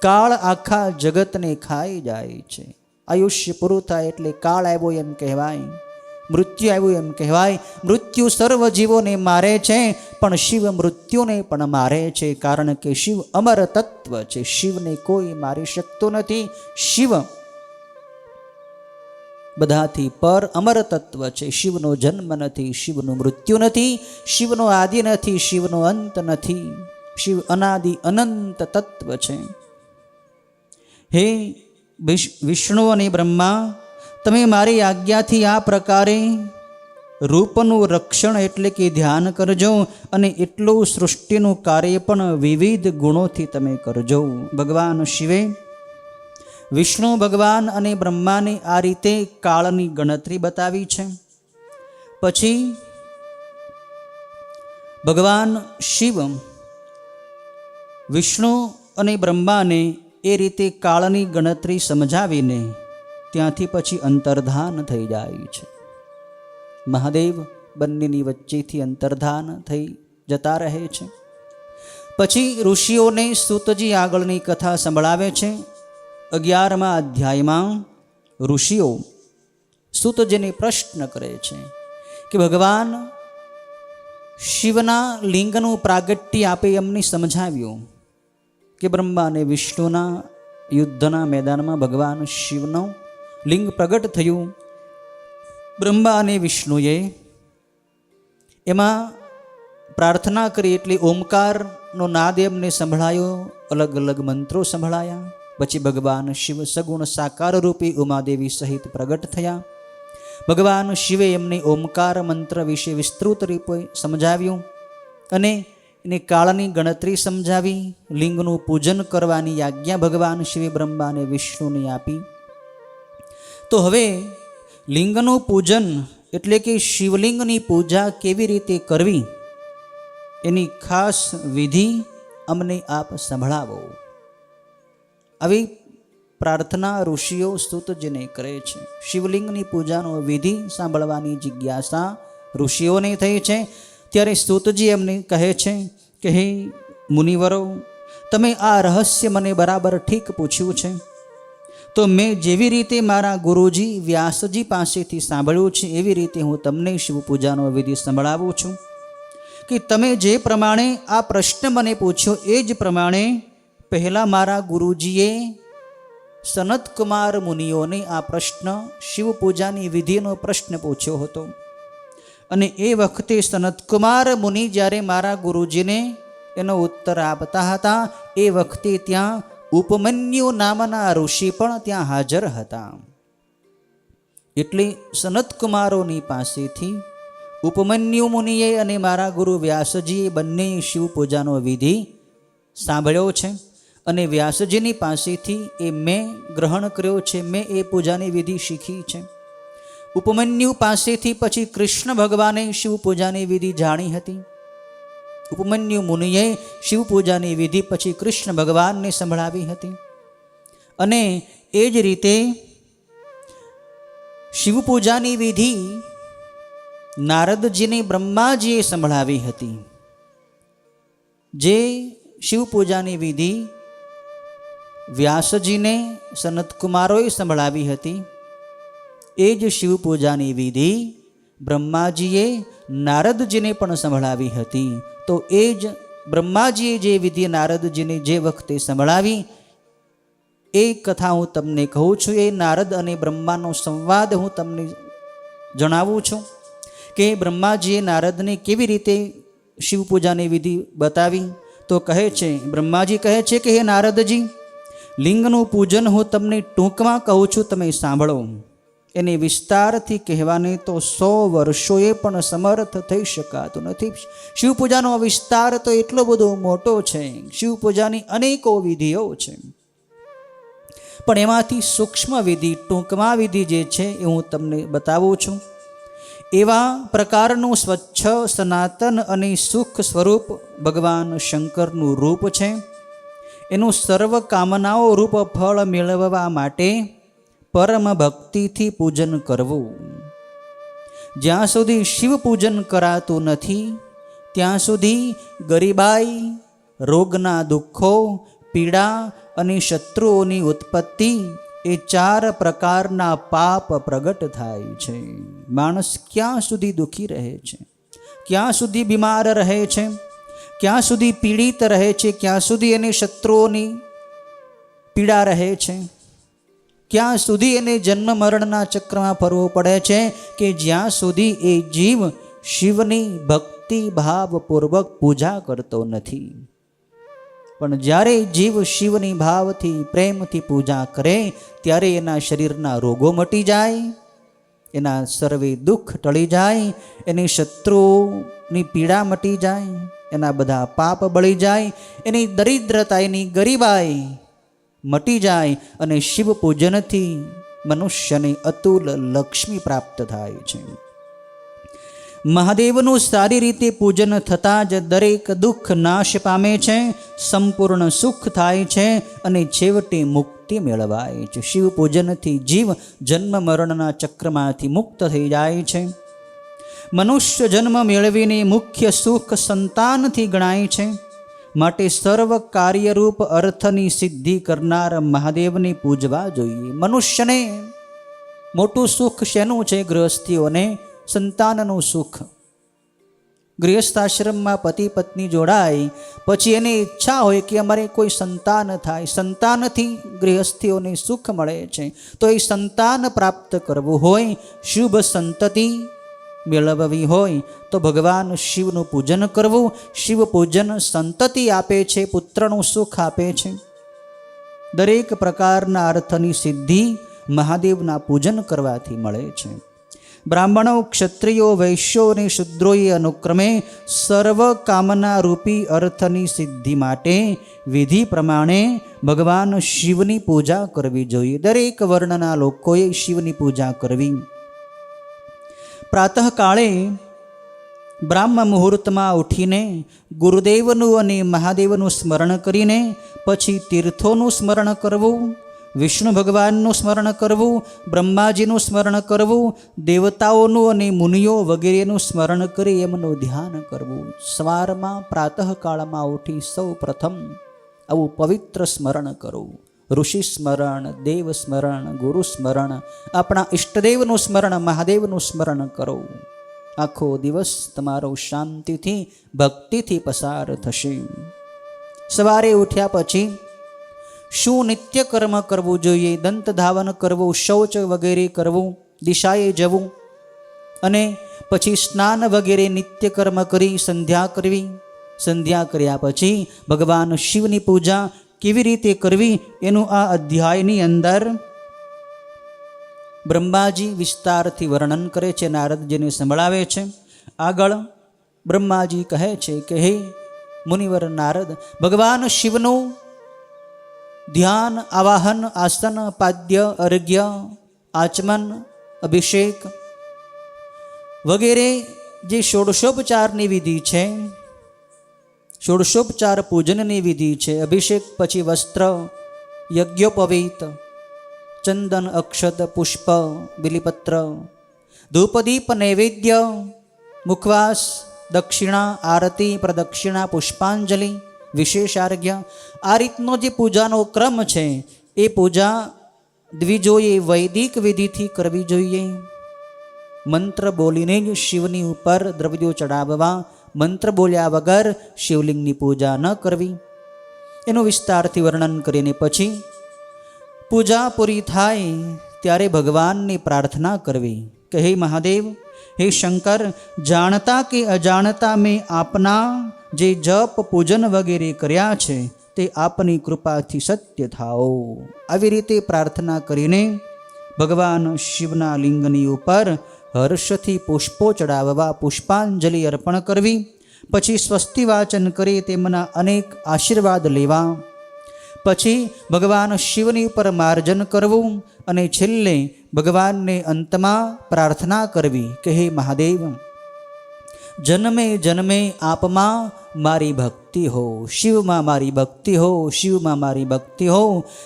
કાળ આખા જગતને ખાઈ જાય છે. આયુષ્ય પૂરું થાય એટલે કાળ આવ્યો એમ કહેવાય, મૃત્યુ આવ્યું એમ કહેવાય. મૃત્યુ સર્વ જીવોને મારે છે, પણ શિવ મૃત્યુને પણ મારે છે. કારણ કે શિવ અમર તત્વ છે. શિવને કોઈ મારી શકતો નથી. શિવ બધાથી પર અમર તત્વ છે. શિવનો જન્મ નથી, શિવનું મૃત્યુ નથી, શિવનો આદિ નથી, શિવનો અંત નથી. શિવ અનાદિ અનંત તત્વ છે. હે વિષ્ણુ અને બ્રહ્મા, તમે મારી આજ્ઞાથી આ પ્રકારે રૂપનું રક્ષણ એટલે કે ધ્યાન કરજો, અને એટલું સૃષ્ટિનું કાર્ય પણ વિવિધ ગુણોથી તમે કરજો. ભગવાન શિવે વિષ્ણુ ભગવાન અને બ્રહ્માને આ રીતે કાળની ગણતરી બતાવી છે. પછી ભગવાન શિવ વિષ્ણુ અને બ્રહ્માને એ રીતે કાળની ગણતરી સમજાવીને ત્યાંથી પછી અંતર્ધાન થઈ જાય છે. મહાદેવ બંનેની વચ્ચેથી અંતર્ધાન થઈ જતા રહે છે. પછી ઋષિઓને સૂતજી આગળની કથા સંભળાવે છે. 11મા અધ્યાયમાં ઋષિઓ સૂતજીને પ્રશ્ન કરે છે કે ભગવાન શિવના લિંગનું પ્રાગટ્ય આપે એમને સમજાવ્યું કે બ્રહ્મા અને વિષ્ણુના યુદ્ધના મેદાનમાં ભગવાન શિવનું લિંગ પ્રગટ થયું. બ્રહ્મા અને વિષ્ણુએ એમાં પ્રાર્થના કરી એટલે ઓમકારનો નાદ એમને સંભળાયો, અલગ અલગ મંત્રો સંભળાયા. પછી ભગવાન શિવ સગુણ સાકાર રૂપે ઉમાદેવી સહિત પ્રગટ થયા. ભગવાન શિવે એમને ઓમકાર મંત્ર વિશે વિસ્તૃત રૂપે સમજાવ્યું અને એને કાળની ગણતરી સમજાવી. લિંગનું પૂજન કરવાની આજ્ઞા ભગવાન શિવે બ્રહ્મા અને વિષ્ણુને આપી. તો હવે લિંગનું પૂજન એટલે કે શિવલિંગની પૂજા કેવી રીતે કરવી એની ખાસ વિધિ અમને આપ સંભળાવો. આવી પ્રાર્થના ઋષિઓ સૂતજીને કરે છે. શિવલિંગની પૂજાનો વિધિ સાંભળવાની જિજ્ઞાસા ઋષિઓને થઈ છે. ત્યારે સૂતજી એમને કહે છે કે હે મુનિવરો, તમે આ રહસ્ય મને બરાબર ઠીક પૂછ્યું છે. તો મેં જેવી રીતે મારા ગુરુજી વ્યાસજી પાસેથી સાંભળ્યું છે એવી રીતે હું તમને શિવ પૂજાનો વિધિ સંભળાવું છું. કે તમે જે પ્રમાણે આ પ્રશ્ન મને પૂછ્યો એ જ પ્રમાણે પહેલાં મારા ગુરુજીએ સનતકુમાર મુનિઓને આ પ્રશ્ન શિવ પૂજાની વિધિનો પ્રશ્ન પૂછ્યો હતો. અને એ વખતે સનતકુમાર મુનિ જ્યારે મારા ગુરુજીને એનો ઉત્તર આપતા હતા એ વખતે ત્યાં ઉપમન્યુ નામના ઋષિ પણ ત્યાં હાજર હતા. એટલે સનતકુમારોની પાસેથી ઉપમન્યુ મુનિએ અને મારા ગુરુ વ્યાસજીએ બંને શિવ પૂજાનો વિધિ સાંભળ્યો છે. અને વ્યાસજીની પાસેથી એ મેં ગ્રહણ કર્યો છે, મેં એ પૂજાની વિધિ શીખી છે. ઉપમન્યુ પાસેથી પછી કૃષ્ણ ભગવાને શિવ પૂજાની વિધિ જાણી હતી. ઉપમન્યુ મુનિએ શિવ પૂજાની વિધિ પછી કૃષ્ણ ભગવાનને સંભળાવી હતી. અને એ જ રીતે શિવ પૂજાની વિધિ નારદજીને બ્રહ્માજીએ સંભળાવી હતી. જે શિવ પૂજાની વિધિ વ્યાસજીને સનતકુમારોએ સંભળાવી હતી એ જ શિવ પૂજાની વિધિ બ્રહ્માજીએ નારદજીને પણ સંભળાવી હતી. તો એ જ બ્રહ્માજીએ જે વિધિ નારદજીને જે વખતે સંભળાવી એ કથા હું તમને કહું છું. એ નારદ અને બ્રહ્માનો સંવાદ હું તમને જણાવું છું કે બ્રહ્માજીએ નારદને કેવી રીતે શિવ પૂજાની વિધિ બતાવી. તો કહે છે, બ્રહ્માજી કહે છે કે હે નારદજી, લિંગનું પૂજન હું તમને ટૂંકમાં કહું છું, તમે સાંભળો. એને વિસ્તારથી કહેવાને તો 100 વર્ષોએ પણ સમર્થ થઈ શકાતું નથી. શિવપૂજાનો વિસ્તાર તો એટલો બધો મોટો છે. શિવપૂજાની અનેકો વિધિઓ છે, પણ એમાંથી સૂક્ષ્મ વિધિ, ટૂંકમાં વિધિ જે છે એ હું તમને બતાવું છું. એવા પ્રકારનું સ્વચ્છ, સનાતન અને સુખ સ્વરૂપ ભગવાન શંકરનું રૂપ છે. એનું સર્વ કામનાઓ રૂપ ફળ મેળવવા માટે પરમ ભક્તિથી પૂજન કરવું. જ્યાં સુધી શિવ પૂજન કરાતું નથી ત્યાં સુધી ગરીબાઈ, રોગના દુઃખો, પીડા અને શત્રુઓની ઉત્પત્તિ એ 4 પ્રકારના પાપ પ્રગટ થાય છે. માણસ ક્યાં સુધી દુઃખી રહે છે, ક્યાં સુધી બીમાર રહે છે, ક્યાં સુધી પીડિત રહે છે, ક્યાં સુધી એને શત્રુઓની પીડા રહે છે, ક્યાં સુધી એને જન્મ મરણના ચક્રમાં ફરવું પડે છે કે જ્યાં સુધી એ જીવ શિવની ભક્તિ ભાવપૂર્વક પૂજા કરતો નથી. પણ જ્યારે જીવ શિવની ભાવથી પ્રેમથી પૂજા કરે ત્યારે એના શરીરના રોગો મટી જાય, એના સર્વે દુઃખ ટળી જાય, એની શત્રુની પીડા મટી જાય, એના બધા પાપ બળી જાય, એની દરિદ્રતા, એની ગરીબાઈ મટી જાય અને શિવ પૂજનથી મનુષ્યને અતુલ લક્ષ્મી પ્રાપ્ત થાય છે. મહાદેવનું સારી રીતે પૂજન થતાં જ દરેક દુઃખ નાશ પામે છે, સંપૂર્ણ સુખ થાય છે અને છેવટે મુક્તિ મેળવાય છે. શિવ પૂજનથી જીવ જન્મ મરણના ચક્રમાંથી મુક્ત થઈ જાય છે. મનુષ્ય જન્મ મેળવીને મુખ્ય સુખ સંતાનથી ગણાય છે. માટે સર્વ કાર્યરૂપ અર્થની સિદ્ધિ કરનાર મહાદેવને પૂજવા જોઈએ. મનુષ્યને મોટું સુખ શેનું છે? ગૃહસ્થીઓને સંતાનનું સુખ. ગૃહસ્થાશ્રમમાં પતિ પત્ની જોડાય પછી એને ઈચ્છા હોય કે અમારે કોઈ સંતાન થાય. સંતાનથી ગૃહસ્થીઓને સુખ મળે છે. તો એ સંતાન પ્રાપ્ત કરવું હોય, શુભ સંતતિ મેળવવી હોય તો ભગવાન શિવનું પૂજન કરવું. શિવ પૂજન સંતતિ આપે છે, પુત્રનું સુખ આપે છે. દરેક પ્રકારના અર્થની સિદ્ધિ મહાદેવના પૂજન કરવાથી મળે છે. બ્રાહ્મણો, ક્ષત્રિયો, વૈશ્યો અને શૂદ્રોએ અનુક્રમે સર્વ કામના રૂપી અર્થની સિદ્ધિ માટે વિધિ પ્રમાણે ભગવાન શિવની પૂજા કરવી જોઈએ. દરેક વર્ણના લોકોએ શિવની પૂજા કરવી. પ્રાતઃકાળે બ્રાહ્મ મુહૂર્તમાં ઉઠીને ગુરુદેવનું અને મહાદેવનું સ્મરણ કરીને પછી તીર્થોનું સ્મરણ કરવું, વિષ્ણુ ભગવાનનું સ્મરણ કરવું, બ્રહ્માજીનું સ્મરણ કરવું, દેવતાઓનું અને મુનિઓ વગેરેનું સ્મરણ કરી એમનું ધ્યાન કરવું. સવારમાં પ્રાતઃકાળમાં ઉઠી સૌ પ્રથમ આવું પવિત્ર સ્મરણ કરવું. ઋષિ સ્મરણ, દેવ સ્મરણ, ગુરુ સ્મરણ, આપણા ઈષ્ટદેવનું સ્મરણ, મહાદેવનું સ્મરણ કરો. આખો દિવસ તમારો શાંતિથી ભક્તિથી પસાર થશે. સવારે ઉઠ્યા પછી શું નિત્ય કર્મ કરવું જોઈએ? દંત ધાવન કરવું, શૌચ વગેરે કરવું, દિશાએ જવું અને પછી સ્નાન વગેરે નિત્ય કર્મ કરી સંધ્યા કરવી. સંધ્યા કર્યા પછી ભગવાન શિવની પૂજા કેવી રીતે કરવી એનું આ અધ્યાયની અંદર બ્રહ્માજી વિસ્તારથી વર્ણન કરે છે, નારદજીને સંભળાવે છે. આગળ બ્રહ્માજી કહે છે કે હે મુનિવર નારદ, ભગવાન શિવનું ધ્યાન, આવાહન, આસન, પાદ્ય, અર્ઘ્ય, આચમન, અભિષેક વગેરે જે ષોડશોપચારની વિધિ છે, ષોડશોપચાર પૂજનની વિધિ છે. અભિષેક પછી વસ્ત્ર, યજ્ઞોપવીત, ચંદન, અક્ષત, પુષ્પ, બિલીપત્ર, ધૂપદીપ, નૈવેદ્ય, મુખવાસ, દક્ષિણા, આરતી, પ્રદક્ષિણા, પુષ્પાંજલિ, વિશેષાર્ઘ્ય, આ રીતનો જે પૂજાનો ક્રમ છે એ પૂજા દ્વિજોએ વૈદિક વિધિથી કરવી જોઈએ. મંત્ર બોલીને જ શિવની ઉપર દ્રવ્યો ચડાવવા, મંત્ર બોલ્યા વગર શિવલિંગની પૂજા ન કરવી. એનું વિસ્તારથી વર્ણન કરીને પછી પૂજા પૂરી થાય ત્યારે ભગવાનની પ્રાર્થના કરવી કે હે મહાદેવ, હે શંકર, જાણતા કે અજાણતા મેં આપના જે જપ પૂજન વગેરે કર્યા છે તે આપની કૃપાથી સત્ય થાઓ. આવી રીતે પ્રાર્થના કરીને ભગવાન શિવના લિંગની ઉપર હર્ષથી પુષ્પો ચડાવવા, પુષ્પાંજલિ અર્પણ કરવી. પછી સ્વસ્તિ વાચન કરી તેમના અનેક આશીર્વાદ લેવા. પછી ભગવાન શિવની ઉપર માર્જન કરવું અને છેલ્લે ભગવાનને અંતમાં પ્રાર્થના કરવી કે હે મહાદેવ, જન્મે જન્મે આપમાં મારી ભક્તિ હો, શિવમાં મારી ભક્તિ હો, શિવમાં મારી ભક્તિ હો,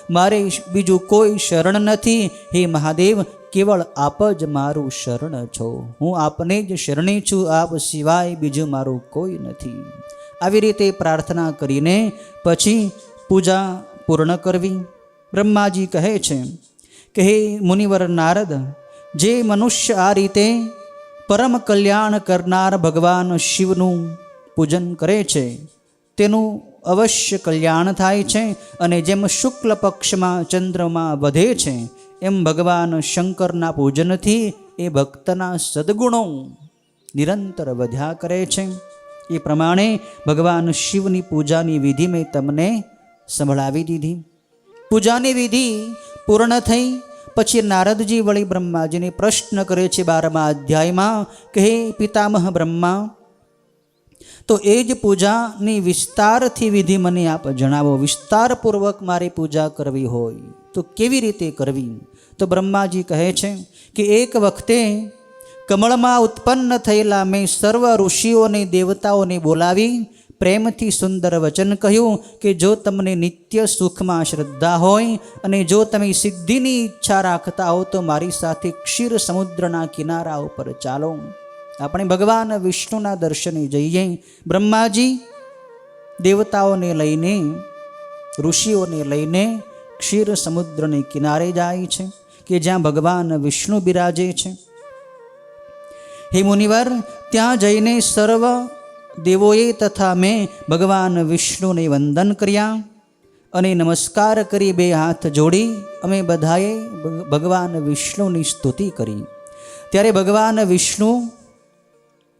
મારે બીજું કોઈ શરણ નથી. હે મહાદેવ, કેવળ આપ જ મારું શરણ છો. હું આપને જ શરણી છું, આપ સિવાય બીજું મારું કોઈ નથી. આવી રીતે પ્રાર્થના કરીને પછી પૂજા પૂર્ણ કરવી. બ્રહ્માજી કહે છે કે હે મુનિવર નારદ, જે મનુષ્ય આ રીતે પરમ કલ્યાણ કરનાર ભગવાન શિવનું પૂજન કરે છે તેનું અવશ્ય કલ્યાણ થાય છે. અને જેમ શુક્લ પક્ષમાં ચંદ્રમાં વધે છે એમ ભગવાન શંકરના પૂજનથી એ ભક્તના સદ્ગુણો નિરંતર વધ્યા કરે છે. એ પ્રમાણે ભગવાન શિવની પૂજાની વિધિ મેં તમને સંભળાવી દીધી. પૂજાની વિધિ પૂર્ણ થઈ પછી નારદજી વળી બ્રહ્માજીને પ્રશ્ન કરે છે 12મા અધ્યાયમાં કે હે પિતામહ બ્રહ્મા, તો એ જ પૂજાની વિસ્તારથી વિધિ મને આપ જણાવો. વિસ્તારપૂર્વક મારી પૂજા કરવી હોય તો કેવી રીતે કરવી? તો બ્રહ્માજી કહે છે કે એક વખતે કમળમાં ઉત્પન્ન થયેલા મેં સર્વ ઋષિઓને દેવતાઓને બોલાવી પ્રેમથી સુંદર વચન કહ્યું કે જો તમને નિત્ય સુખમાં શ્રદ્ધા હોય અને જો તમે સિદ્ધિની ઈચ્છા રાખતા હો તો મારી સાથે ક્ષીર સમુદ્રના કિનારા ઉપર ચાલો, આપણે ભગવાન વિષ્ણુના દર્શને જઈએ. બ્રહ્માજી દેવતાઓને લઈને, ઋષિઓને લઈને ક્ષીર સમુદ્રને કિનારે જાય છે કે જ્યાં ભગવાન વિષ્ણુ બિરાજે છે. હે મુનિવર, ત્યાં જઈને સર્વ દેવોએ તથા મેં ભગવાન વિષ્ણુને વંદન કર્યા અને નમસ્કાર કરી 2 હાથ જોડી અમે બધાએ ભગવાન વિષ્ણુની સ્તુતિ કરી. ત્યારે ભગવાન વિષ્ણુ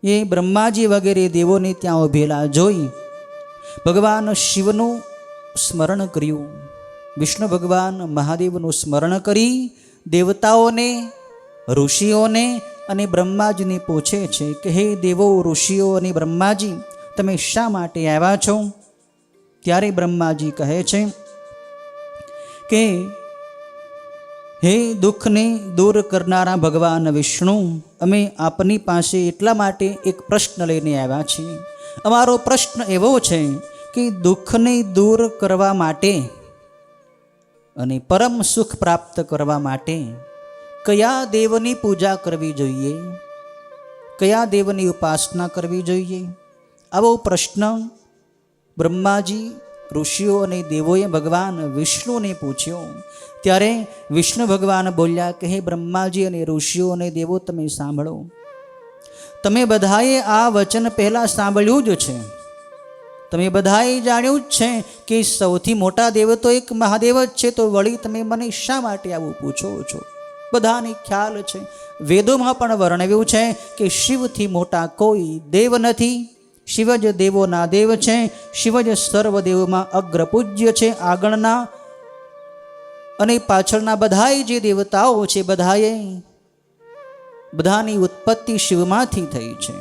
એ બ્રહ્માજી વગેરે દેવોને ત્યાં ઉભેલા જોઈ ભગવાન શિવનું સ્મરણ કર્યું. વિષ્ણુ ભગવાન મહાદેવનું સ્મરણ કરી દેવતાઓને, ઋષિઓને અને બ્રહ્માજીને પૂછે છે કે હે દેવો, ઋષિઓ અને બ્રહ્માજી, તમે શા માટે આવ્યા છો? ત્યારે બ્રહ્માજી કહે છે કે હે દુઃખને દૂર કરનારા ભગવાન વિષ્ણુ, અમે આપની પાસે એટલા માટે એક પ્રશ્ન લઈને આવ્યા છીએ. અમારો પ્રશ્ન એવો છે કે દુઃખને દૂર કરવા માટે અને પરમ સુખ પ્રાપ્ત કરવા માટે કયા દેવની પૂજા કરવી જોઈએ, કયા દેવની ઉપાસના કરવી જોઈએ? આવો પ્રશ્ન બ્રહ્માજી, ઋષિઓ અને દેવોએ ભગવાન વિષ્ણુને પૂછ્યો. ત્યારે વિષ્ણુ ભગવાન બોલ્યા કે હે બ્રહ્માજી અને ઋષિઓ અને દેવો, તમે સાંભળો. તમે બધાએ આ વચન પહેલાં સાંભળ્યું જ છે. તમે બધાએ જાણ્યું જ છે કે સૌથી મોટા દેવ તો એક મહાદેવ જ છે, તો વળી તમે મને શા માટે આવું પૂછો છો? બધાને ખ્યાલ છે, વેદોમાં પણ વર્ણવ્યું છે કે શિવથી મોટા કોઈ દેવ નથી. શિવ જ દેવોના દેવ છે, શિવ જ સર્વદેવમાં અગ્રપૂજ્ય છે. આગળના અને પાછળના બધાય જે દેવતાઓ છે બધાની ઉત્પત્તિ શિવમાંથી થઈ છે.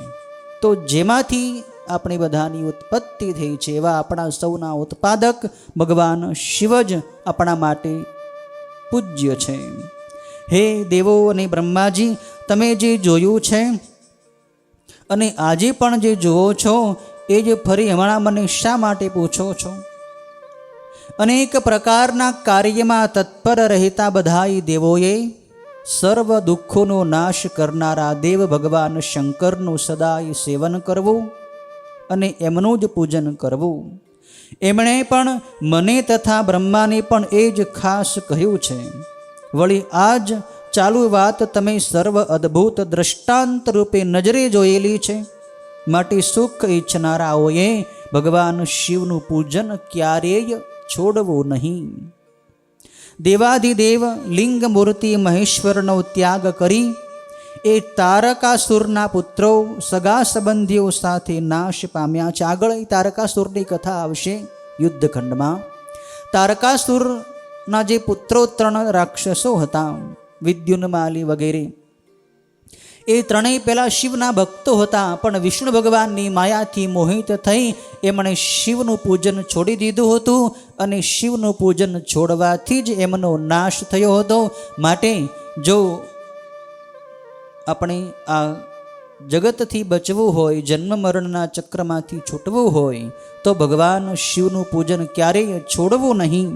તો જેમાંથી આપણી બધાની ઉત્પત્તિ થઈ છે એવા આપણા સૌના ઉત્પાદક ભગવાન શિવ જ આપણા માટે પૂજ્ય છે. હે દેવો અને બ્રહ્માજી, તમે જે જોયું છે અને આજે પણ જે જુઓ છો એ જ ફરી હમણાં મને શા માટે પૂછો છો? અનેક પ્રકારના કાર્યમાં તત્પર રહેતા બધાય દેવોએ સર્વ દુઃખોનો નાશ કરનારા દેવ ભગવાન શંકરનું સદાય સેવન કરવું અને એમનું જ પૂજન કરવું. એમણે પણ મને તથા બ્રહ્માને પણ એ જ ખાસ કહ્યું છે. વળી આજ ચાલુ વાત તમે સર્વ અદ્ભુત દ્રષ્ટાંત રૂપે નજરે જોયેલી છે. માટે સુખ ઈચ્છનારાઓએ ભગવાન શિવનું પૂજન ક્યારેય છોડવું નહીં. દેવાધિદેવ લિંગ મૂર્તિ મહેશ્વરનો ત્યાગ કરી એ તારકાસુરના પુત્રો સગા સંબંધીઓ સાથે નાશ પામ્યા છે. આગળ તારકાસુરની કથા આવશે યુદ્ધખંડમાં. તારકાસુરના જે પુત્રો 3 રાક્ષસો હતા, વિદ્યુન્માલી વગેરે, એ ત્રણેય પહેલાં શિવના ભક્તો હતા, પણ વિષ્ણુ ભગવાનની માયાથી મોહિત થઈ એમણે શિવનું પૂજન છોડી દીધું હતું અને શિવનું પૂજન છોડવાથી જ એમનો નાશ થયો હતો. માટે જો આપણે આ જગતથી બચવું હોય, જન્મ મરણના ચક્રમાંથી છૂટવું હોય તો ભગવાન શિવનું પૂજન ક્યારેય છોડવું નહીં.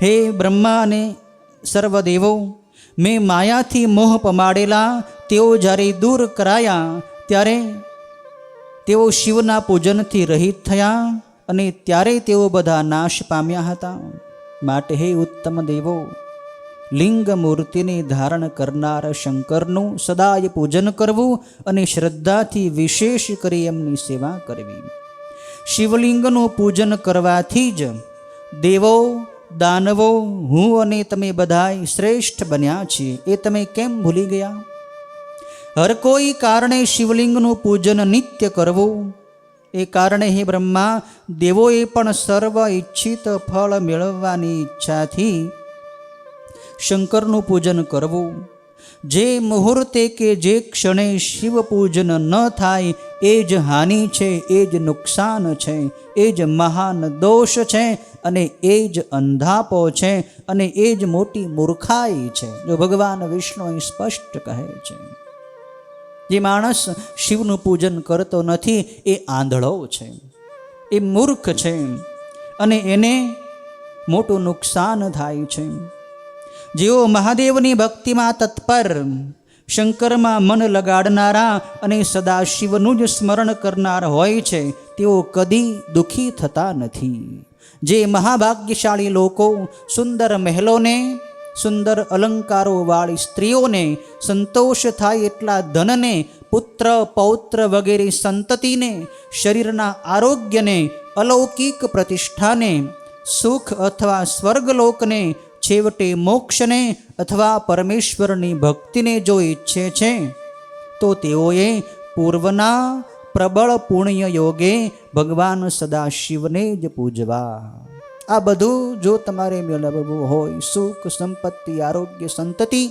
હે બ્રહ્મા અને સર્વદેવો, મેં માયાથી મોહ પમાડેલા તેઓ જ્યારે દૂર કરાયા ત્યારે તેઓ શિવના પૂજનથી રહિત થયા અને ત્યારે તેઓ બધા નાશ પામ્યા હતા. માટે હે ઉત્તમ દેવો, લિંગ મૂર્તિને ધારણ કરનાર શંકરનું સદાય પૂજન કરવું અને શ્રદ્ધાથી વિશેષ કરી એમની સેવા કરવી. શિવલિંગનું પૂજન કરવાથી જ દેવો, દાનવો, હું અને તમે બધાય શ્રેષ્ઠ બન્યા છીએ. એ તમે કેમ ભૂલી ગયા? હર કોઈ કારણે શિવલિંગનું પૂજન નિત્ય કરવું. એ કારણે હે બ્રહ્મા, દેવોએ પણ સર્વ ઈચ્છિત ફળ મેળવવાની ઈચ્છાથી શંકરનું પૂજન કરવું. જે મુહૂર્તે કે જે ક્ષણે શિવ પૂજન ન થાય એ જ હાનિ છે, એ જ નુકસાન છે, એ જ મહાન દોષ છે અને એ જ અંધાપો છે અને એ જ મોટી મૂર્ખાઈ છે. જો ભગવાન વિષ્ણુ અહીં સ્પષ્ટ કહે છે, જે માણસ શિવનું પૂજન કરતો નથી એ આંધળો છે, એ મૂર્ખ છે અને એને મોટું નુકસાન થાય છે. જેઓ મહાદેવની ભક્તિમાં તત્પર, શંકરમાં મન લગાડનારા અને સદાશિવનું જ સ્મરણ કરનાર હોય છે, તેઓ કદી દુઃખી થતા નથી. જે મહાભાગ્યશાળી લોકો સુંદર મહેલોને, સુંદર અલંકારો વાળી સ્ત્રીઓને, સંતોષ થાય એટલા ધનને, પુત્ર પૌત્ર વગેરે સંતતિને, શરીરના આરોગ્યને, અલૌકિક પ્રતિષ્ઠાને, સુખ અથવા સ્વર્ગલોકને, છેવટે મોક્ષને અથવા પરમેશ્વરની ભક્તિને જો ઈચ્છે છે તો તેઓએ પૂર્વના પ્રબળ પુણ્ય યોગે ભગવાન સદાશિવને જ પૂજવા. આ બધું જો તમારે મેળવવું હોય, સુખ, સંપત્તિ, આરોગ્ય, સંતતિ,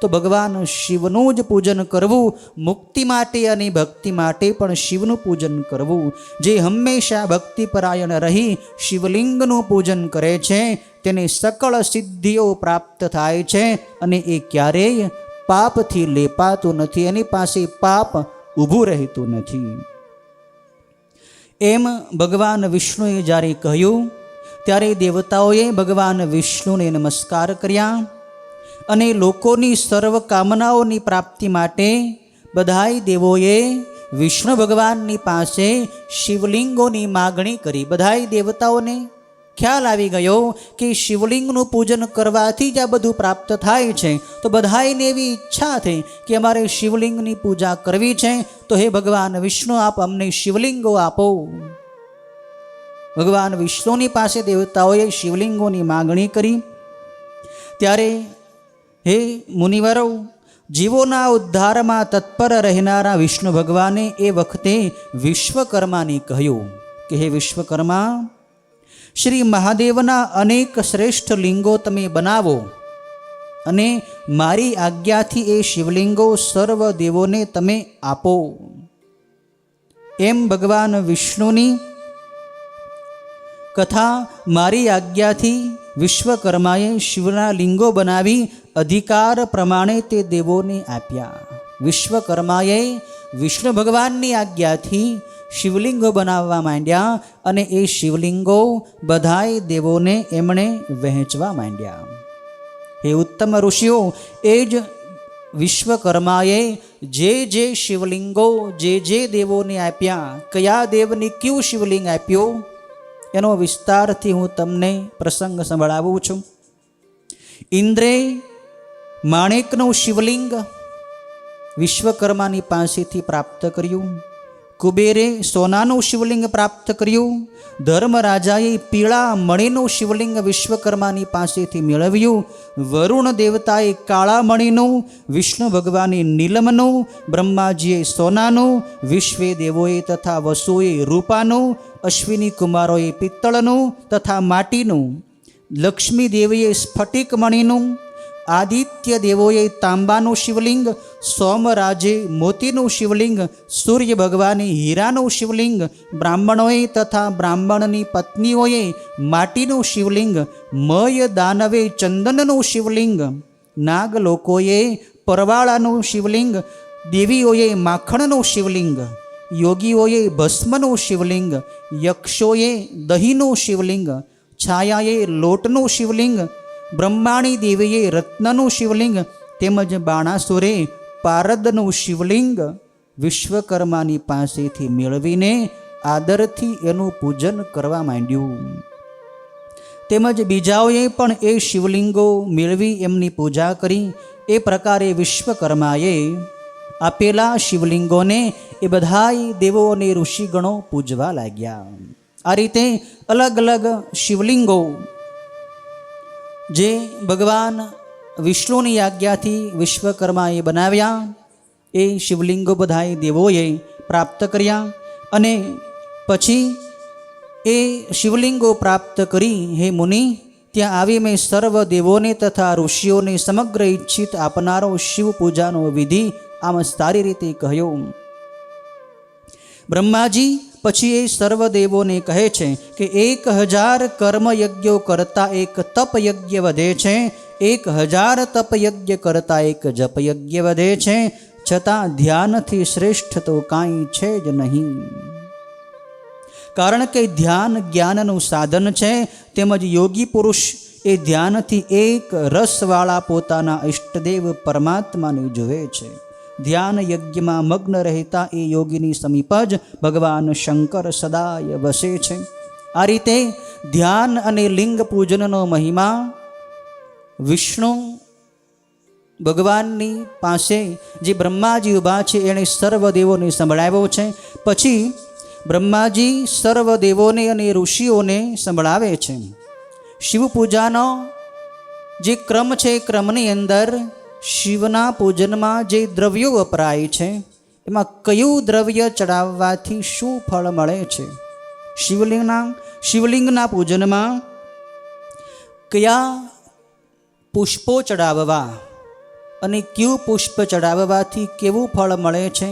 તો ભગવાન શિવનું જ પૂજન કરવું. મુક્તિ માટે અને ભક્તિ માટે પણ શિવનું પૂજન કરવું. જે હંમેશા ભક્તિપરાયણ રહી શિવલિંગનું પૂજન કરે છે તેને સકળ સિદ્ધિઓ પ્રાપ્ત થાય છે અને એ ક્યારેય પાપથી લેપાતું નથી, એની પાસે પાપ ઊભું રહેતું નથી. એમ ભગવાન વિષ્ણુએ જ્યારે કહ્યું ત્યારે દેવતાઓએ ભગવાન વિષ્ણુને નમસ્કાર કર્યા અને લોકોની સર્વ કામનાઓની પ્રાપ્તિ માટે બધાય દેવોએ વિષ્ણુ ભગવાનની પાસે શિવલિંગોની માગણી કરી. બધાય દેવતાઓને ખ્યાલ આવી ગયો કે શિવલિંગનું પૂજન કરવાથી જ આ બધું પ્રાપ્ત થાય છે. તો બધાયને એવી ઈચ્છા થઈ કે અમારે શિવલિંગની પૂજા કરવી છે, તો હે ભગવાન વિષ્ણુ, આપ અમને શિવલિંગો આપો. ભગવાન વિષ્ણુની પાસે દેવતાઓએ શિવલિંગોની માગણી કરી. ત્યારે હે મુનિવરો, જીવોના ઉદ્ધારમાં તત્પર રહેનારા વિષ્ણુ ભગવાને એ વખતે વિશ્વકર્માને કહ્યું કે હે વિશ્વકર્મા, શ્રી મહાદેવના અનેક શ્રેષ્ઠ લિંગો તમે બનાવો અને મારી આજ્ઞાથી એ શિવલિંગો સર્વ દેવોને તમે આપો. એમ ભગવાન વિષ્ણુની કથા મારી આજ્ઞાથી વિશ્વકર્માએ શિવના લિંગો બનાવી અધિકાર પ્રમાણે તે દેવોને આપ્યા. વિશ્વકર્માએ વિષ્ણુ ભગવાનની આજ્ઞાથી શિવલિંગો બનાવવા માંડ્યા અને એ શિવલિંગો બધાય દેવોને એમણે વહેંચવા માંડ્યા. હે ઉત્તમ ઋષિઓ, એ જ વિશ્વકર્માએ જે શિવલિંગો જે દેવોને આપ્યા, કયા દેવને કયું શિવલિંગ આપ્યો એનો વિસ્તારથી હું તમને પ્રસંગ સંભળાવું છું. ઇન્દ્રે માણેકનું શિવલિંગ વિશ્વકર્માની પાસેથી પ્રાપ્ત કર્યું. કુબેરે સોનાનું શિવલિંગ પ્રાપ્ત કર્યું. ધર્મરાજાએ પીળા મણીનું શિવલિંગ વિશ્વકર્માની પાસેથી મેળવ્યું. વરુણ દેવતાએ કાળા મણીનું, વિષ્ણુ ભગવાને નીલમનું, બ્રહ્માજીએ સોનાનું, વિશ્વે દેવોએ તથા વસુએ રૂપાનું, અશ્વિની કુમારોએ પિત્તળનું તથા માટીનું, લક્ષ્મી દેવીએ સ્ફટિક મણીનું, આદિત્ય દેવોએ તાંબાનું શિવલિંગ, સોમરાજે મોતીનું શિવલિંગ, સૂર્ય ભગવાને હીરાનું શિવલિંગ, બ્રાહ્મણોએ તથા બ્રાહ્મણની પત્નીઓએ માટીનું શિવલિંગ, મય દાનવે ચંદનનું શિવલિંગ, નાગ લોકોએ પરવાળાનું શિવલિંગ, દેવીઓએ માખણનું શિવલિંગ, યોગીઓએ ભસ્મનું શિવલિંગ, યક્ષોએ દહીંનું શિવલિંગ, છાયાએ લોટનું શિવલિંગ, બ્રહ્માણી દેવીએ રત્નનું શિવલિંગ તેમજ બાણાસુરે પારદનું શિવલિંગ વિશ્વકર્માની પાસેથી મેળવીને આદરથી એનું પૂજન કરવા માંડ્યું. તેમજ બીજાઓએ પણ એ શિવલિંગો મેળવી એમની પૂજા કરી. એ પ્રકારે વિશ્વકર્માએ આપેલા શિવલિંગોને એ બધાય દેવો અને ઋષિગણો પૂજવા લાગ્યા. આ રીતે અલગ અલગ શિવલિંગો જે ભગવાન વિષ્ણુની આજ્ઞાથી વિશ્વકર્માએ બનાવ્યા, એ શિવલિંગો બધાય દેવોએ પ્રાપ્ત કર્યા. અને પછી એ શિવલિંગો પ્રાપ્ત કરી હે મુનિ, ત્યાં આવી મેં સર્વ દેવોને તથા ઋષિઓને સમગ્ર ઈચ્છિત આપનારો શિવ પૂજાનો વિધિ આમ સારી રીતે કહ્યો. બ્રહ્માજી પછી એ સર્વ દેવોને કહે છે કે 1000 કર્મયજ્ઞો કરતા એક તપયજ્ઞ વધે છે, 1000 તપયજ્ઞ કરતા એક જપયજ્ઞ વધે છે, છતાં ધ્યાનથી શ્રેષ્ઠ તો કાંઈ છે જ નહીં. કારણ કે ધ્યાન જ્ઞાનનું સાધન છે, તેમજ યોગી પુરુષ એ ધ્યાનથી એક રસવાળા પોતાના ઈષ્ટદેવ પરમાત્માને જુએ છે. ધ્યાન યજ્ઞમાં મગ્ન રહેતા એ યોગીની સમીપ જ ભગવાન શંકર સદાય વસે છે. આ રીતે ધ્યાન અને લિંગ પૂજનનો મહિમા વિષ્ણુ ભગવાનની પાસે જે બ્રહ્માજી ઊભા છે એણે સર્વ દેવોને સંભળાવ્યો છે. પછી બ્રહ્માજી સર્વ દેવોને અને ઋષિઓને સંભળાવે છે. શિવ પૂજાનો જે ક્રમ છે એ ક્રમની અંદર શિવના પૂજનમાં જે દ્રવ્યો વપરાય છે એમાં કયું દ્રવ્ય ચડાવવાથી શું ફળ મળે છે, શિવલિંગના પૂજનમાં કયા પુષ્પો ચડાવવા અને કયું પુષ્પ ચડાવવાથી કેવું ફળ મળે છે,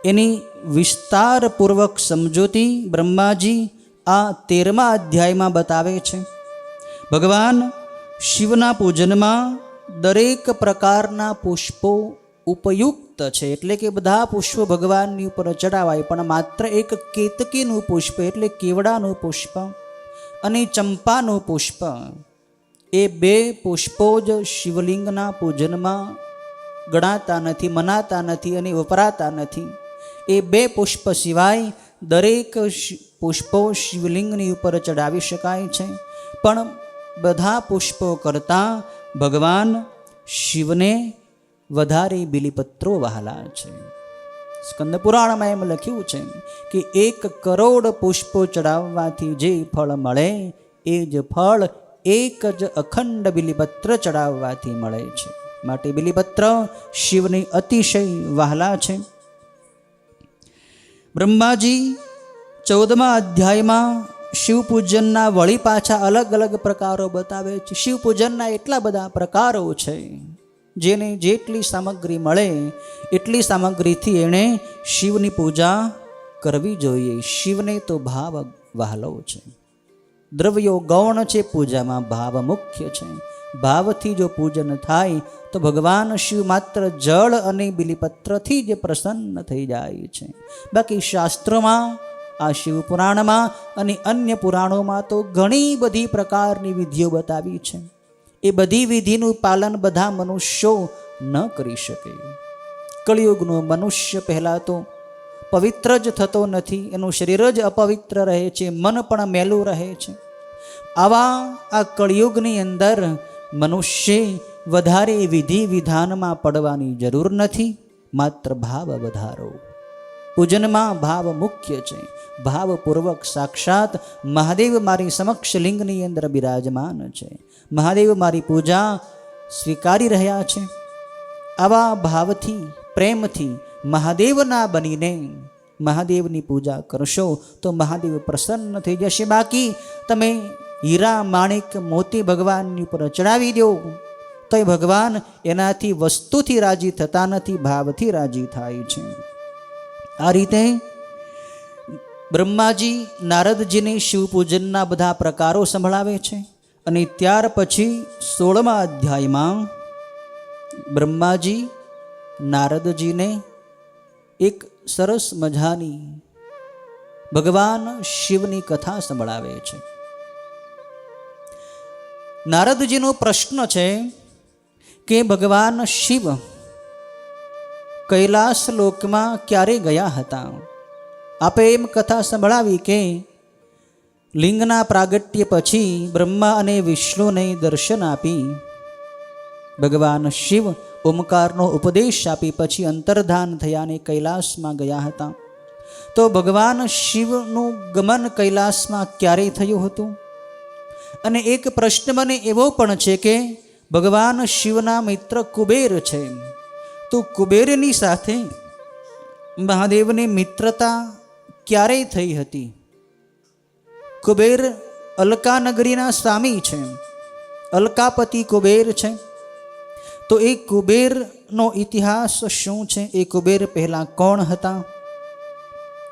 એની વિસ્તારપૂર્વક સમજૂતી બ્રહ્માજી આ 13મા અધ્યાયમાં બતાવે છે. ભગવાન શિવના પૂજનમાં દરેક પ્રકારના પુષ્પો ઉપયુક્ત છે, એટલે કે બધા પુષ્પો ભગવાનની ઉપર ચડાવાય, પણ માત્ર એક કેતકીનું પુષ્પ એટલે કેવડાનું પુષ્પ અને ચંપાનું પુષ્પ, એ 2 પુષ્પો જ શિવલિંગના પૂજનમાં ગણાતા નથી, મનાતા નથી અને વપરાતા નથી. એ 2 પુષ્પ સિવાય દરેક પુષ્પો શિવલિંગની ઉપર ચડાવી શકાય છે. પણ બધા પુષ્પો કરતાં ભગવાન શિવને વધારે બિલીપત્રો વહાલા છે. સ્કંદ પુરાણમાં એમ લખ્યું છે કે 1 કરોડ પુષ્પો ચડાવવાથી જે ફળ મળે એ જ ફળ એક જ અખંડ બિલીપત્ર ચડાવવાથી મળે છે. માટે બિલીપત્ર શિવને અતિશય વહાલા છે. બ્રહ્માજી 14મા અધ્યાયમાં શિવપૂજનના વળી પાછા અલગ અલગ પ્રકારો બતાવે છે. શિવપૂજનના એટલા બધા પ્રકારો છે, જેને જેટલી સામગ્રી મળે એટલી સામગ્રીથી એણે શિવની પૂજા કરવી જોઈએ. શિવને તો ભાવ વહાલો છે, દ્રવ્યો ગૌણ છે, પૂજામાં ભાવ મુખ્ય છે. ભાવથી જો પૂજન થાય તો ભગવાન શિવ માત્ર જળ અને બિલીપત્રથી જ પ્રસન્ન થઈ જાય છે. બાકી શાસ્ત્રોમાં, આ શિવ પુરાણમાં અને અન્ય પુરાણોમાં તો ઘણી બધી પ્રકારની વિધિઓ બતાવી છે. એ બધી વિધિનું પાલન બધા મનુષ્યો ન કરી શકે. કળિયુગનો મનુષ્ય પહેલાં તો પવિત્ર જ થતો નથી, એનું શરીર જ અપવિત્ર રહે છે, મન પણ મેલું રહે છે. આવા આ કળિયુગની અંદર મનુષ્ય વધારે વિધિ વિધાનમાં પડવાની જરૂર નથી, માત્ર ભાવ વધારો. પૂજનમાં ભાવ મુખ્ય છે. ભાવપૂર્વક સાક્ષાત મહાદેવ મારી સમક્ષ લિંગની અંદર બિરાજમાન છે, મહાદેવ મારી પૂજા સ્વીકારી રહ્યા છે. આવા ભાવથી, પ્રેમથી મહાદેવના બનીને મહાદેવની પૂજા કરશો તો મહાદેવ પ્રસન્ન થઈ જશે. બાકી તમે હીરા માણિક મોતી ભગવાનની ઉપર ચડાવી દો તો એ ભગવાન એનાથી વસ્તુથી રાજી થતા નથી, ભાવથી રાજી થાય છે. આ રીતે બ્રહ્માજી નારદજીને શિવપૂજનના બધા પ્રકારો સંભળાવે છે. અને ત્યાર પછી 16મા અધ્યાયમાં બ્રહ્માજી નારદજીને એક સરસ મજાની ભગવાન શિવની કથા સંભળાવે છે. નારદજીનો પ્રશ્ન છે કે ભગવાન શિવ કૈલાસ લોકમાં ક્યારે ગયા હતા? આપે એમ કથા સંભળાવી કે લિંગના પ્રાગટ્ય પછી બ્રહ્મા અને વિષ્ણુને દર્શન આપી ભગવાન શિવ ઓમકારનો ઉપદેશ આપી પછી અંતર્ધાન થયા અને કૈલાસમાં ગયા હતા. તો ભગવાન શિવનું ગમન કૈલાસમાં ક્યારે થયું હતું? અને એક પ્રશ્ન મને એવો પણ છે કે ભગવાન શિવના મિત્ર કુબેર છે, તો કુબેરની સાથે મહાદેવની મિત્રતા ક્યારે થઈ હતી? કુબેર અલકા નગરીના સ્વામી છે, અલકાપતિ કુબેર છે. તો એ કુબેરનો ઇતિહાસ શું છે? એ કુબેર પહેલા કોણ હતા?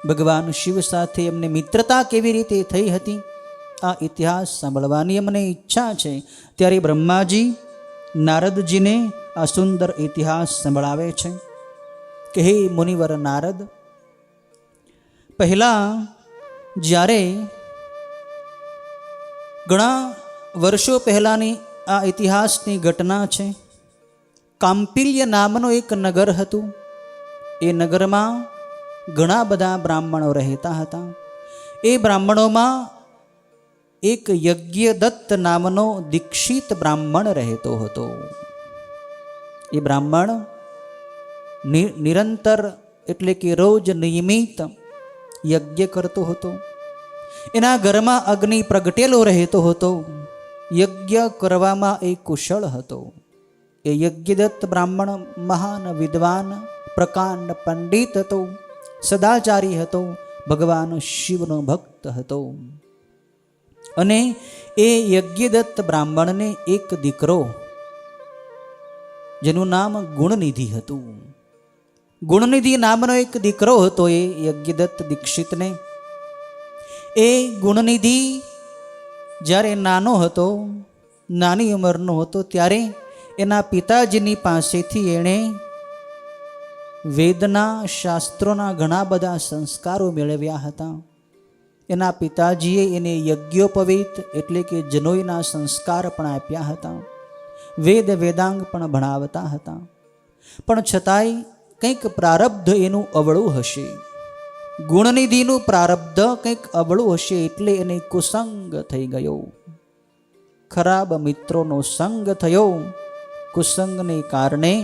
ભગવાન શિવ સાથે એમને મિત્રતા કેવી રીતે થઈ હતી? આ ઇતિહાસ સાંભળવાની અમને ઈચ્છા છે. ત્યારે બ્રહ્માજી નારદજીને આ સુંદર ઇતિહાસ સંભળાવે છે કે હે મુનિવર નારદ, પહેલા જ્યારે ઘણા વર્ષો પહેલાંની આ ઇતિહાસની ઘટના છે. કાંપિલ્ય નામનું એક નગર હતું. એ નગરમાં ઘણા બધા બ્રાહ્મણો રહેતા હતા. એ બ્રાહ્મણોમાં એક યજ્ઞદત્ત નામનો દીક્ષિત બ્રાહ્મણ રહેતો હતો. એ બ્રાહ્મણ નિરંતર એટલે કે રોજ નિયમિત યજ્ઞ કરતો હતો. એના ઘરમાં અગ્નિ પ્રગટેલો રહેતો હતો. યજ્ઞ કરવામાં એ કુશળ હતો. એ યજ્ઞદત્ત બ્રાહ્મણ મહાન વિદ્વાન પ્રકાંડ પંડિત હતો, સદાચારી હતો, ભગવાન શિવનો ભક્ત હતો. અને એ યજ્ઞદત્ત બ્રાહ્મણને એક દીકરો જેનું નામ ગુણનિધિ હતું. ગુણનિધિ નામનો એક દીકરો હતો એ યજ્ઞદત્ત દીક્ષિતને. એ ગુણનિધિ જ્યારે નાનો હતો, નાની ઉંમરનો હતો, ત્યારે એના પિતાજીની પાસેથી એણે વેદના શાસ્ત્રોના ઘણા બધા સંસ્કારો મેળવ્યા હતા. એના પિતાજીએ એને યજ્ઞોપવિત એટલે કે જનોઈના સંસ્કાર પણ આપ્યા હતા. વેદાંગ પણ ભણાવતા હતા. પણ છતાંય કંઈક પ્રારબ્ધ એનું અવળું હશે. ગુણનિધિનું પ્રારબ્ધ કંઈક અવળું હશે એટલે એને કુસંગ થઈ ગયો. ખરાબ મિત્રોનો સંગ થયો. કુસંગને કારણે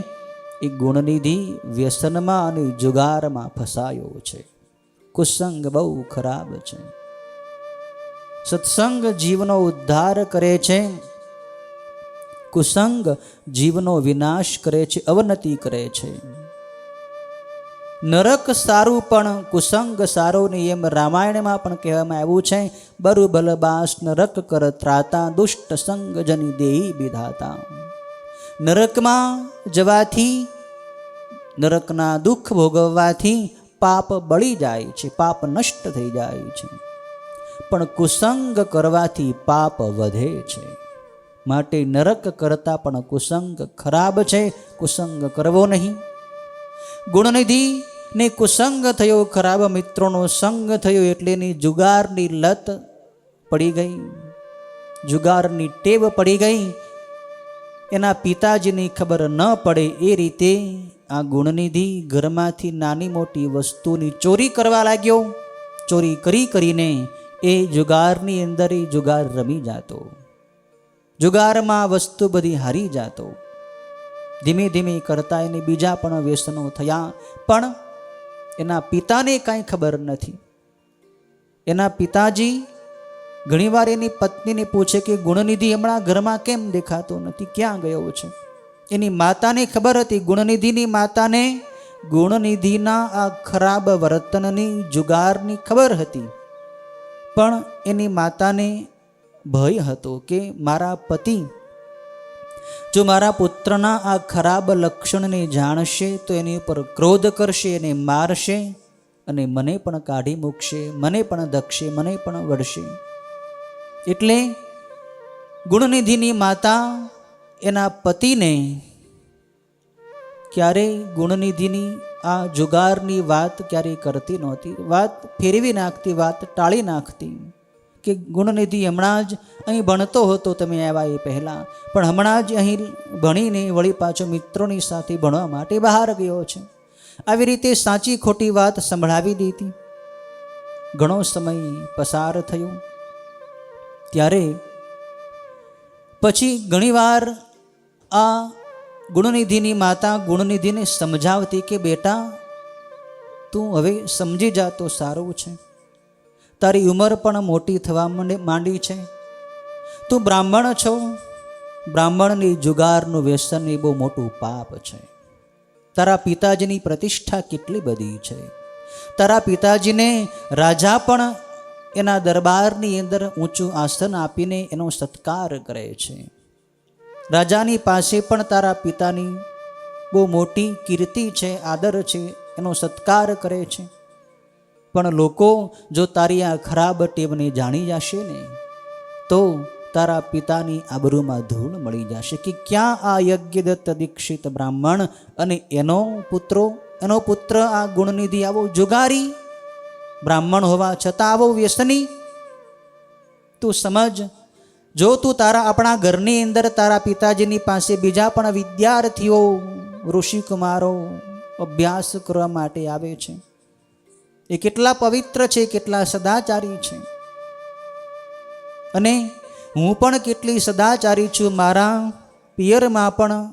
એ ગુણનિધિ વ્યસનમાં અને જુગારમાં ફસાયો છે. કુસંગ બહુ ખરાબ છે. સત્સંગ જીવનો ઉદ્ધાર કરે છે, કુસંગ જીવનો વિનાશ કરે છે, અવનતિ કરે છે. નરક સારું પણ કુસંગ સારો નહીં એમ રામાયણમાં પણ કહેવામાં આવ્યું છે. બરુ બલબાસ નરક કર ત્રાતા દુષ્ટ સંગ જની દેહી વિધાતા. નરકમાં જવાથી, નરકના દુઃખ ભોગવવાથી પાપ બળી જાય છે, પાપ નષ્ટ થઈ જાય છે. પણ કુસંગ કરવાથી પાપ વધે છે. માટે નરક કરતા પણ કુસંગ ખરાબ છે. કુસંગ કરવો નહીં. ગુણનિધિ ને કુસંગ થયો, ખરાબ મિત્રોનો સંગ થયો એટલે એની જુગારની લત પડી ગઈ, જુગારની ટેવ પડી ગઈ. એના પિતાજીની ખબર ન પડે એ રીતે આ ગુણનિધિ ઘરમાંથી નાની મોટી વસ્તુની ચોરી કરવા લાગ્યો. ચોરી કરીને એ જુગારની અંદર એ જુગાર રમી જાતો. જુગારમાં વસ્તુ બધી હારી જાતો. ધીમે ધીમે કરતા એને બીજા પણ વ્યસનો થયા. પણ એના પિતાને કાંઈ ખબર નથી. એના પિતાજી ઘણીવાર એની પત્નીને પૂછે કે ગુણનિધિ હમણાં ઘરમાં કેમ દેખાતો નથી, ક્યાં ગયો છે? એની માતાને ખબર હતી. ગુણનિધિની માતાને ગુણનિધિના આ ખરાબ વર્તનની, જુગારની ખબર હતી. પણ એની માતાને ભય હતો કે મારા પતિ જો મારા પુત્રના આ ખરાબ લક્ષણને જાણશે તો એની ઉપર ક્રોધ કરશે, એને મારશે અને મને પણ કાઢી મૂકશે, મને પણ દકશે, મને પણ વળશે. એટલે ગુણનિધિની માતા એના પતિને ક્યારેય ગુણનિધિની આ જુગારની વાત ક્યારેય કરતી નહોતી. વાત ફેરવી નાખતી, વાત ટાળી નાખતી કે ગુણનિધિ હમણાં જ અહીં ભણતો હતો તમે આવ્યા એ પહેલાં, પણ હમણાં જ અહીં ભણીને વળી પાછો મિત્રોની સાથે ભણવા માટે બહાર ગયો છે. આવી રીતે સાચી ખોટી વાત સંભળાવી દીધી. ઘણો સમય પસાર થયો. ત્યારે પછી ઘણીવાર આ ગુણનિધિની માતા ગુણનિધિને સમજાવતી કે બેટા તું હવે સમજી જા તો સારું છે, તારી ઉંમર પણ મોટી થવા માંડી છે, તું બ્રાહ્મણ છો, બ્રાહ્મણની જુગારનું વ્યસન એ બહુ મોટું પાપ છે. તારા પિતાજીની પ્રતિષ્ઠા કેટલી બધી છે, તારા પિતાજીને રાજા પણ એના દરબારની અંદર ઊંચું આસન આપીને એનો સત્કાર કરે છે. રાજાની પાસે પણ તારા પિતાની બહુ મોટી કીર્તિ છે, આદર છે, એનો સત્કાર કરે છે. પણ લોકો જો તારી આ ખરાબ ટેવને જાણી જશે ને તો તારા પિતાની આબરૂમાં ધૂળ મળી જશે કે ક્યાં આ યજ્ઞદત્ત દીક્ષિત બ્રાહ્મણ અને એનો પુત્ર આ ગુણનિધિ આવો જુગારી, બ્રાહ્મણ હોવા છતાં આવો વ્યસની. તું સમજ, જો તું આપણા ઘરની અંદર તારા પિતાજીની પાસે બીજા પણ વિદ્યાર્થીઓ ઋષિકુમારો અભ્યાસ કરવા માટે આવે છે, એ કેટલા પવિત્ર છે, કેટલા સદાચારી છે, અને હું પણ કેટલી સદાચારી છું. મારા પિયરમાં પણ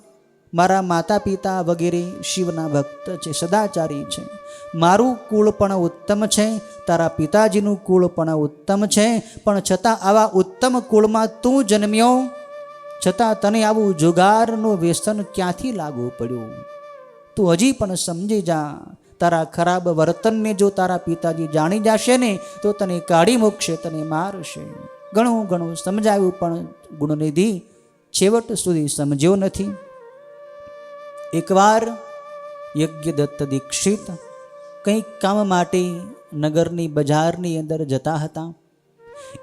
મારા માતા પિતા વગેરે શિવના ભક્ત છે, સદાચારી છે. મારું કુળ પણ ઉત્તમ છે, તારા પિતાજીનું કુળ પણ ઉત્તમ છે, પણ છતાં આવા ઉત્તમ કુળમાં તું જન્મ્યો છતાં તને આવું જુગારનું વ્યસન ક્યાંથી લાગુ પડ્યું? તું હજી પણ સમજી જા. તારા ખરાબ વર્તનને જો તારા પિતાજી જાણી જશે ને તો તને કાઢી મૂકશે, તને મારશે. ઘણું સમજાવ્યું પણ ગુણનિધિ છેવટ સુધી સમજ્યો નથી. એકવાર યજ્ઞદત્ત દીક્ષિત કંઈક કામ માટે નગરની બજારની અંદર જતા હતા.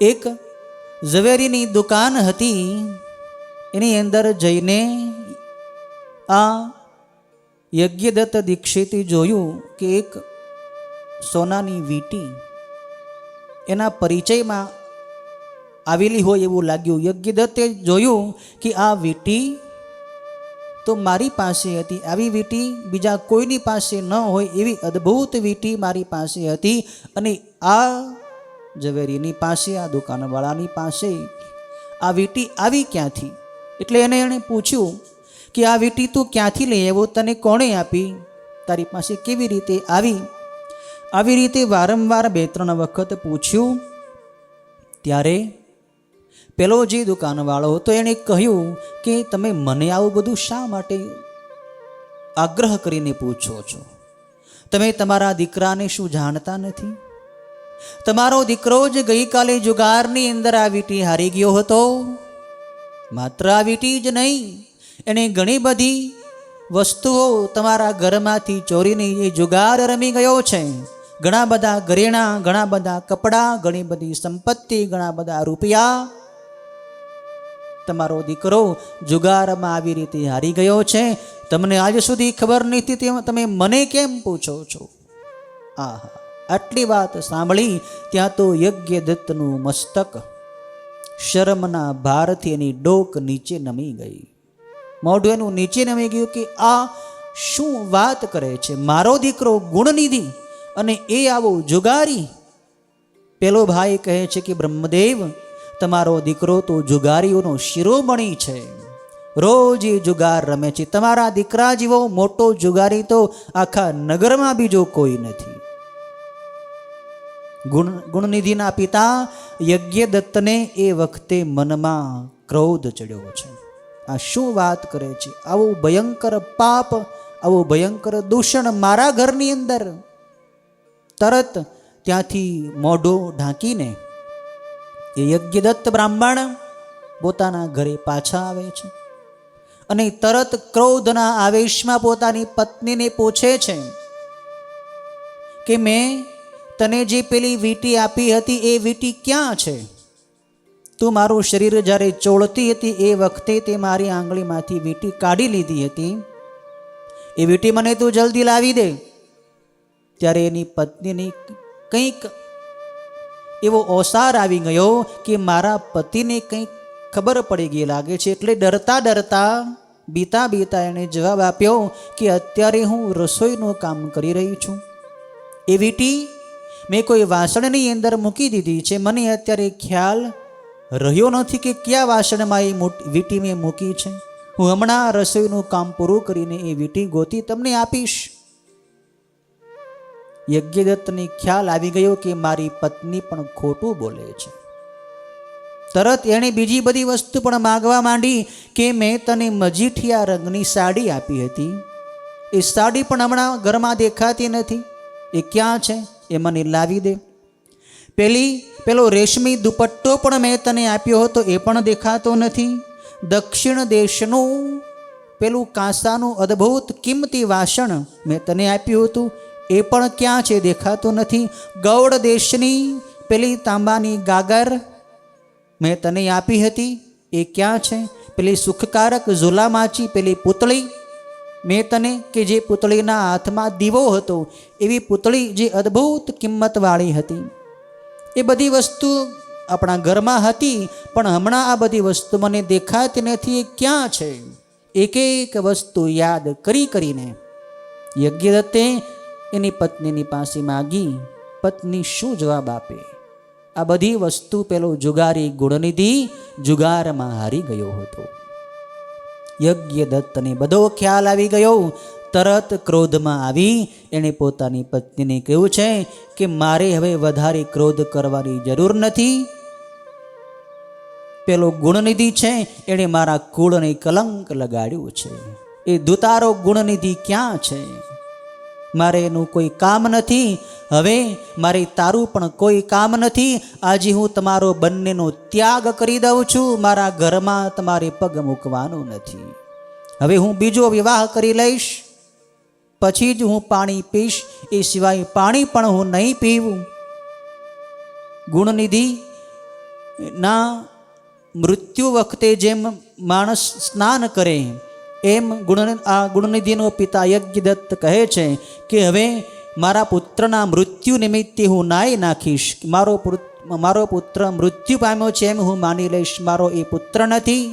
એક ઝવેરીની દુકાન હતી, એની અંદર જઈને આ યજ્ઞદત્ત દીક્ષિતે જોયું કે એક સોનાની વીંટી એના પરિચયમાં આવેલી હોય એવું લાગ્યું. યજ્ઞદત્તે જોયું કે આ વીંટી તો મારી પાસે હતી, આવી વીંટી બીજા કોઈની પાસે ન હોય એવી અદ્ભુત વીંટી મારી પાસે હતી, અને આ ઝવેરીની પાસે, આ દુકાનવાળાની પાસે આ વીંટી આવી ક્યાંથી? એટલે એણે પૂછ્યું કે આ વીંટી તું ક્યાંથી લઈ આવ્યો, તને કોણે આપી, તારી પાસે કેવી રીતે આવી? આવી રીતે વારંવાર 2-3 વખત પૂછ્યું. ત્યારે પેલો જે દુકાનવાળો હતો એણે કહ્યું કે તમે મને આવું બધું શા માટે આગ્રહ કરીને પૂછો છો? તમે તમારા દીકરાને શું જાણતા નથી? તમારો દીકરો જ ગઈકાલે જુગારની અંદર આ વીંટી હારી ગયો હતો. માત્ર આ વીંટી જ નહીં, એણે ઘણી બધી વસ્તુઓ તમારા ઘરમાંથી ચોરીને એ જુગાર રમી ગયો છે. ઘણા બધા ઘરેણાં, ઘણા બધા કપડાં, ઘણી બધી સંપત્તિ, ઘણા બધા રૂપિયા તમારો દીકરો જુગારમાં આવી રીતે હારી ગયો છે. તમને આજ સુધી ખબર નથી, તમે મને કેમ પૂછો છો? આહા, આટલી વાત સાંભળી ત્યાં તો યજ્ઞદત્તનું મસ્તક શરમના ભારથી એની ડોક નીચે નમી ગઈ. મોઢું એનું નીચે નમી ગયું કે આ શું વાત કરે છે? મારો દીકરો ગુણનિધિ અને એ આવો જુગારી? પેલો ભાઈ કહે છે કે બ્રહ્મદેવ, તમારો દીકરો તો જુગારીઓનો શિરોમણી છે, રોજ એ જુગાર રમે છે. તમારા દીકરા જેવો મોટો જુગારી તો આખા નગરમાં બીજો કોઈ નથી. ગુણનિધિના પિતા યજ્ઞદત્તને એ વખતે મનમાં ક્રોધ ચડ્યો છે. આ શું વાત કરે છે? આવું ભયંકર પાપ, આવું ભયંકર દૂષણ મારા ઘરની અંદર! તરત ત્યાંથી મોઢું ઢાંકીને એ યજ્ઞદત્ત બ્રાહ્મણ પોતાના ઘરે પાછા આવે છે અને તરત ક્રોધના આવેશમાં પોતાની પત્નીને પૂછે છે કે મેં તને જે પેલી વીંટી આપી હતી એ વીંટી ક્યાં છે? તું મારું શરીર જ્યારે ચોળતી હતી એ વખતે તે મારી આંગળીમાંથી વીંટી કાઢી લીધી હતી. એ વીંટી મને તું જલ્દી લાવી દે. ત્યારે એની પત્નીની કંઈક એવો ઓસાર આવી ગયો કે મારા પતિને કંઈક ખબર પડી ગઈ લાગે છે, એટલે ડરતા ડરતા બીતા બીતા એણે જવાબ આપ્યો કે અત્યારે હું રસોઈનું કામ કરી રહી છું, એ વીંટી મેં કોઈ વાસણની અંદર મૂકી દીધી છે, મને અત્યારે ખ્યાલ રહ્યો નથી કે કયા વાસણમાં એ વીંટી મેં મૂકી છે, હું હમણાં રસોઈનું કામ પૂરું કરીને એ વીંટી ગોતી તમને આપીશ. યજ્ઞદત્તને ખ્યાલ આવી ગયો કે મારી પત્ની પણ ખોટું બોલે છે. તરત એણે બીજી બધી વસ્તુ પણ માગવા માંડી કે મેં તને મજીઠિયા રંગની સાડી આપી હતી, એ સાડી પણ હમણાં ઘરમાં દેખાતી નથી, એ ક્યાં છે એ મને લાવી દે. પેલો રેશમી દુપટ્ટો પણ મેં તને આપ્યો હતો, એ પણ દેખાતો નથી. દક્ષિણ દેશનું પેલું કાંસાનું અદ્ભુત કિંમતી વાસણ મેં તને આપ્યું હતું, એ પણ ક્યાં છે દેખાતું નથી. ગૌડ દેશની પેલી તાંબાની ગાગર મેં તને આપી હતી, એ ક્યાં છે. પેલી સુખકારક ઝુલામાચી પેલી પૂતળી મેં તને, કે જે પૂતળીના હાથમાં દીવો હતો, એવી પૂતળી જે અદ્ભુત કિંમતવાળી હતી, એ બધી વસ્તુ આપણા ઘરમાં હતી, પણ હમણાં આ બધી વસ્તુ મને દેખાતી નથી, એ ક્યાં છે. એક એક વસ્તુ યાદ કરીને યજ્ઞદત્તે એની પત્નીની પાસે માગી. પત્ની શું જવાબ આપે? આ બધી વસ્તુ પેલો જુગારી ગુણનિધિ જુગારમાં હારી ગયો હતો. યજ્ઞદત્તને બધો ખ્યાલ આવી ગયો. તરત ક્રોધમાં આવી એણે પોતાની પત્નીને કહ્યું છે કે મારે હવે વધારે ક્રોધ કરવાની જરૂર નથી. પેલો ગુણનિધિ છે એણે મારા કુળને કલંક લગાડ્યું છે, એ દુતારો ગુણનિધિ ક્યાં છે? મારે એનું કોઈ કામ નથી, હવે મારે તારું પણ કોઈ કામ નથી. આજે હું તમારો બંનેનો ત્યાગ કરી દઉં છું, મારા ઘરમાં તમારે પગ મૂકવાનું નથી. હવે હું બીજો વિવાહ કરી લઈશ, પછી જ હું પાણી પીશ, એ સિવાય પાણી પણ હું નહીં પીવું. ગુણનિધિ ના મૃત્યુ વખતે જેમ માણસ સ્નાન કરે, એમ ગુણનિધિનો પિતા યજ્ઞદત્ત કહે છે કે હવે મારા પુત્રના મૃત્યુ નિમિત્તે હું નાહી નાખીશ. મારો પુત્ર મૃત્યુ પામ્યો છે એમ હું માની લઈશ. મારો એ પુત્ર નથી,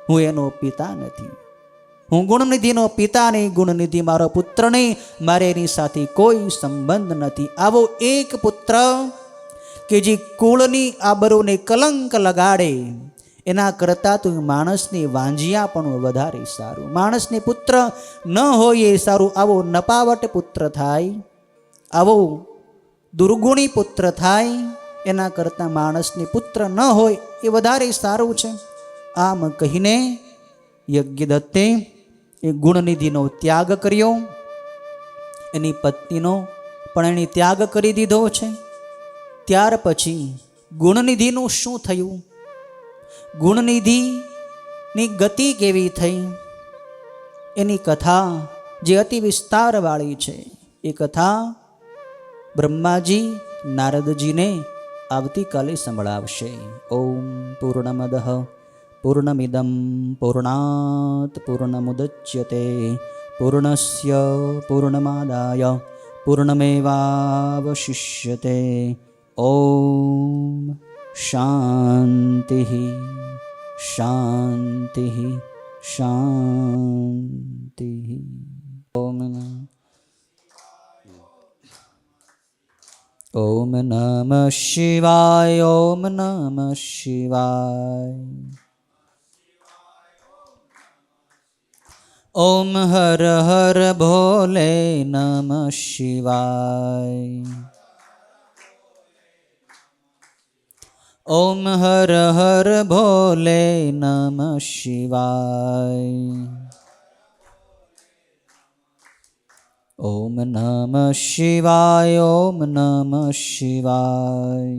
હું એનો પિતા નથી. હું ગુણનિધિનો પિતા નહીં, ગુણનિધિ મારો પુત્ર નહીં, મારે એની સાથે કોઈ સંબંધ નથી. આવો એક પુત્ર કે જે કુળની આબરૂને કલંક લગાડે, એના કરતાં તો માણસની વાંજિયા પણ વધારે સારું. માણસને પુત્ર ન હોય એ સારું. આવો નપાવટ પુત્ર થાય, આવો દુર્ગુણી પુત્ર થાય, એના કરતાં માણસને પુત્ર ન હોય એ વધારે સારું છે. આમ કહીને યજ્ઞદત્તે એ ગુણનિધિનો ત્યાગ કર્યો, એની પત્નીનો પણ એણે ત્યાગ કરી દીધો છે. ત્યાર પછી ગુણનિધિનું શું થયું, ગુણનિધિની ગતિ કેવી થઈ, એની કથા જે અતિ વિસ્તારવાળી છે, એ કથા બ્રહ્માજી નારદજીને આવતીકાલે સંભળાવશે. ઓમ પૂર્ણમદ પૂર્ણમિદમ પૂર્ણાત પૂર્ણમુદચ્યતે પૂર્ણસ્ય પૂર્ણમાદાય પૂર્ણમેવાવશિષ્યતે. ઓમ શાંતિ શાંતિ શાંતિ. ઓમ નમઃ શિવાય. ઓમ નમઃ શિવાય. ઓમ હર હર ભોલે નમઃ શિવાય. ઓમ હર હર ભોલે નમઃ શિવાય. ઓમ નમઃ શિવાય. ઓમ નમઃ શિવાય.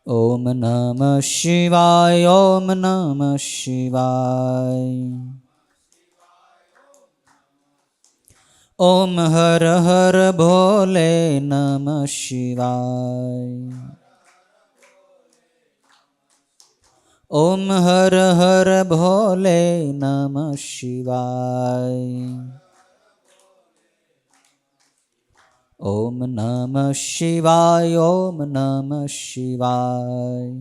ઓમ નમઃ શિવાય. ઓમ નમઃ શિવાય. ઓમ હર હર ભોલે નમઃ શિવાય. ઓમ હર હર ભોલે નમઃ શિવાય. ઓમ નમઃ શિવાય. ઓમ નમઃ શિવાય.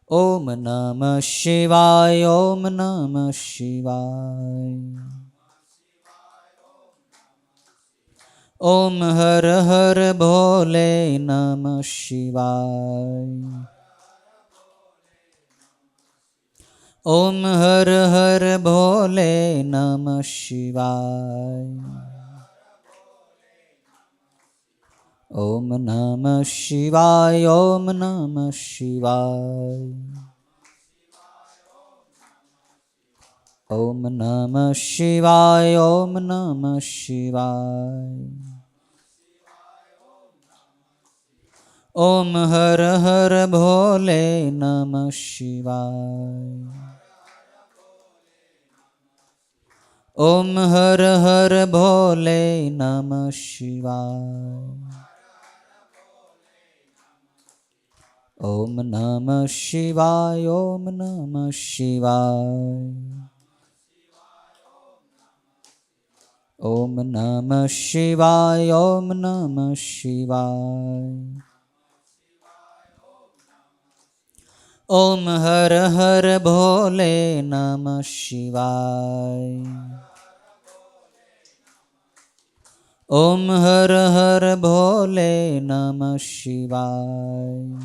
ઓમ નમઃ શિવાય. ઓમ નમઃ શિવાય. ઓમ હર હર ભોલે નમઃ શિવાય. ઓમ હર હર ભોલે નમઃ શિવાય. ઓમ નમઃ શિવાય. ઓમ નમઃ શિવાય. ઓમ નમઃ શિવાય. ઓમ નમઃ શિવાય. ઓમ હર હર ભોલે નમઃ શિવાય. ઓમ હર હર ભોલે નમઃ શિવાય. ઓમ નમઃ શિવાય. ઓમ નમઃ શિવાય. ઓમ નમઃ શિવાય. ઓમ નમઃ શિવાય. ઓમ હર હર ભોલે નમઃ શિવાય. ઓમ હર હર ભોલે નમઃ શિવાય.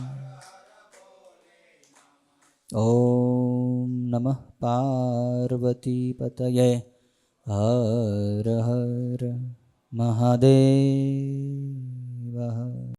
ઓમ નમઃ પાર્વતી પતયે. હર હર મહાદેવ.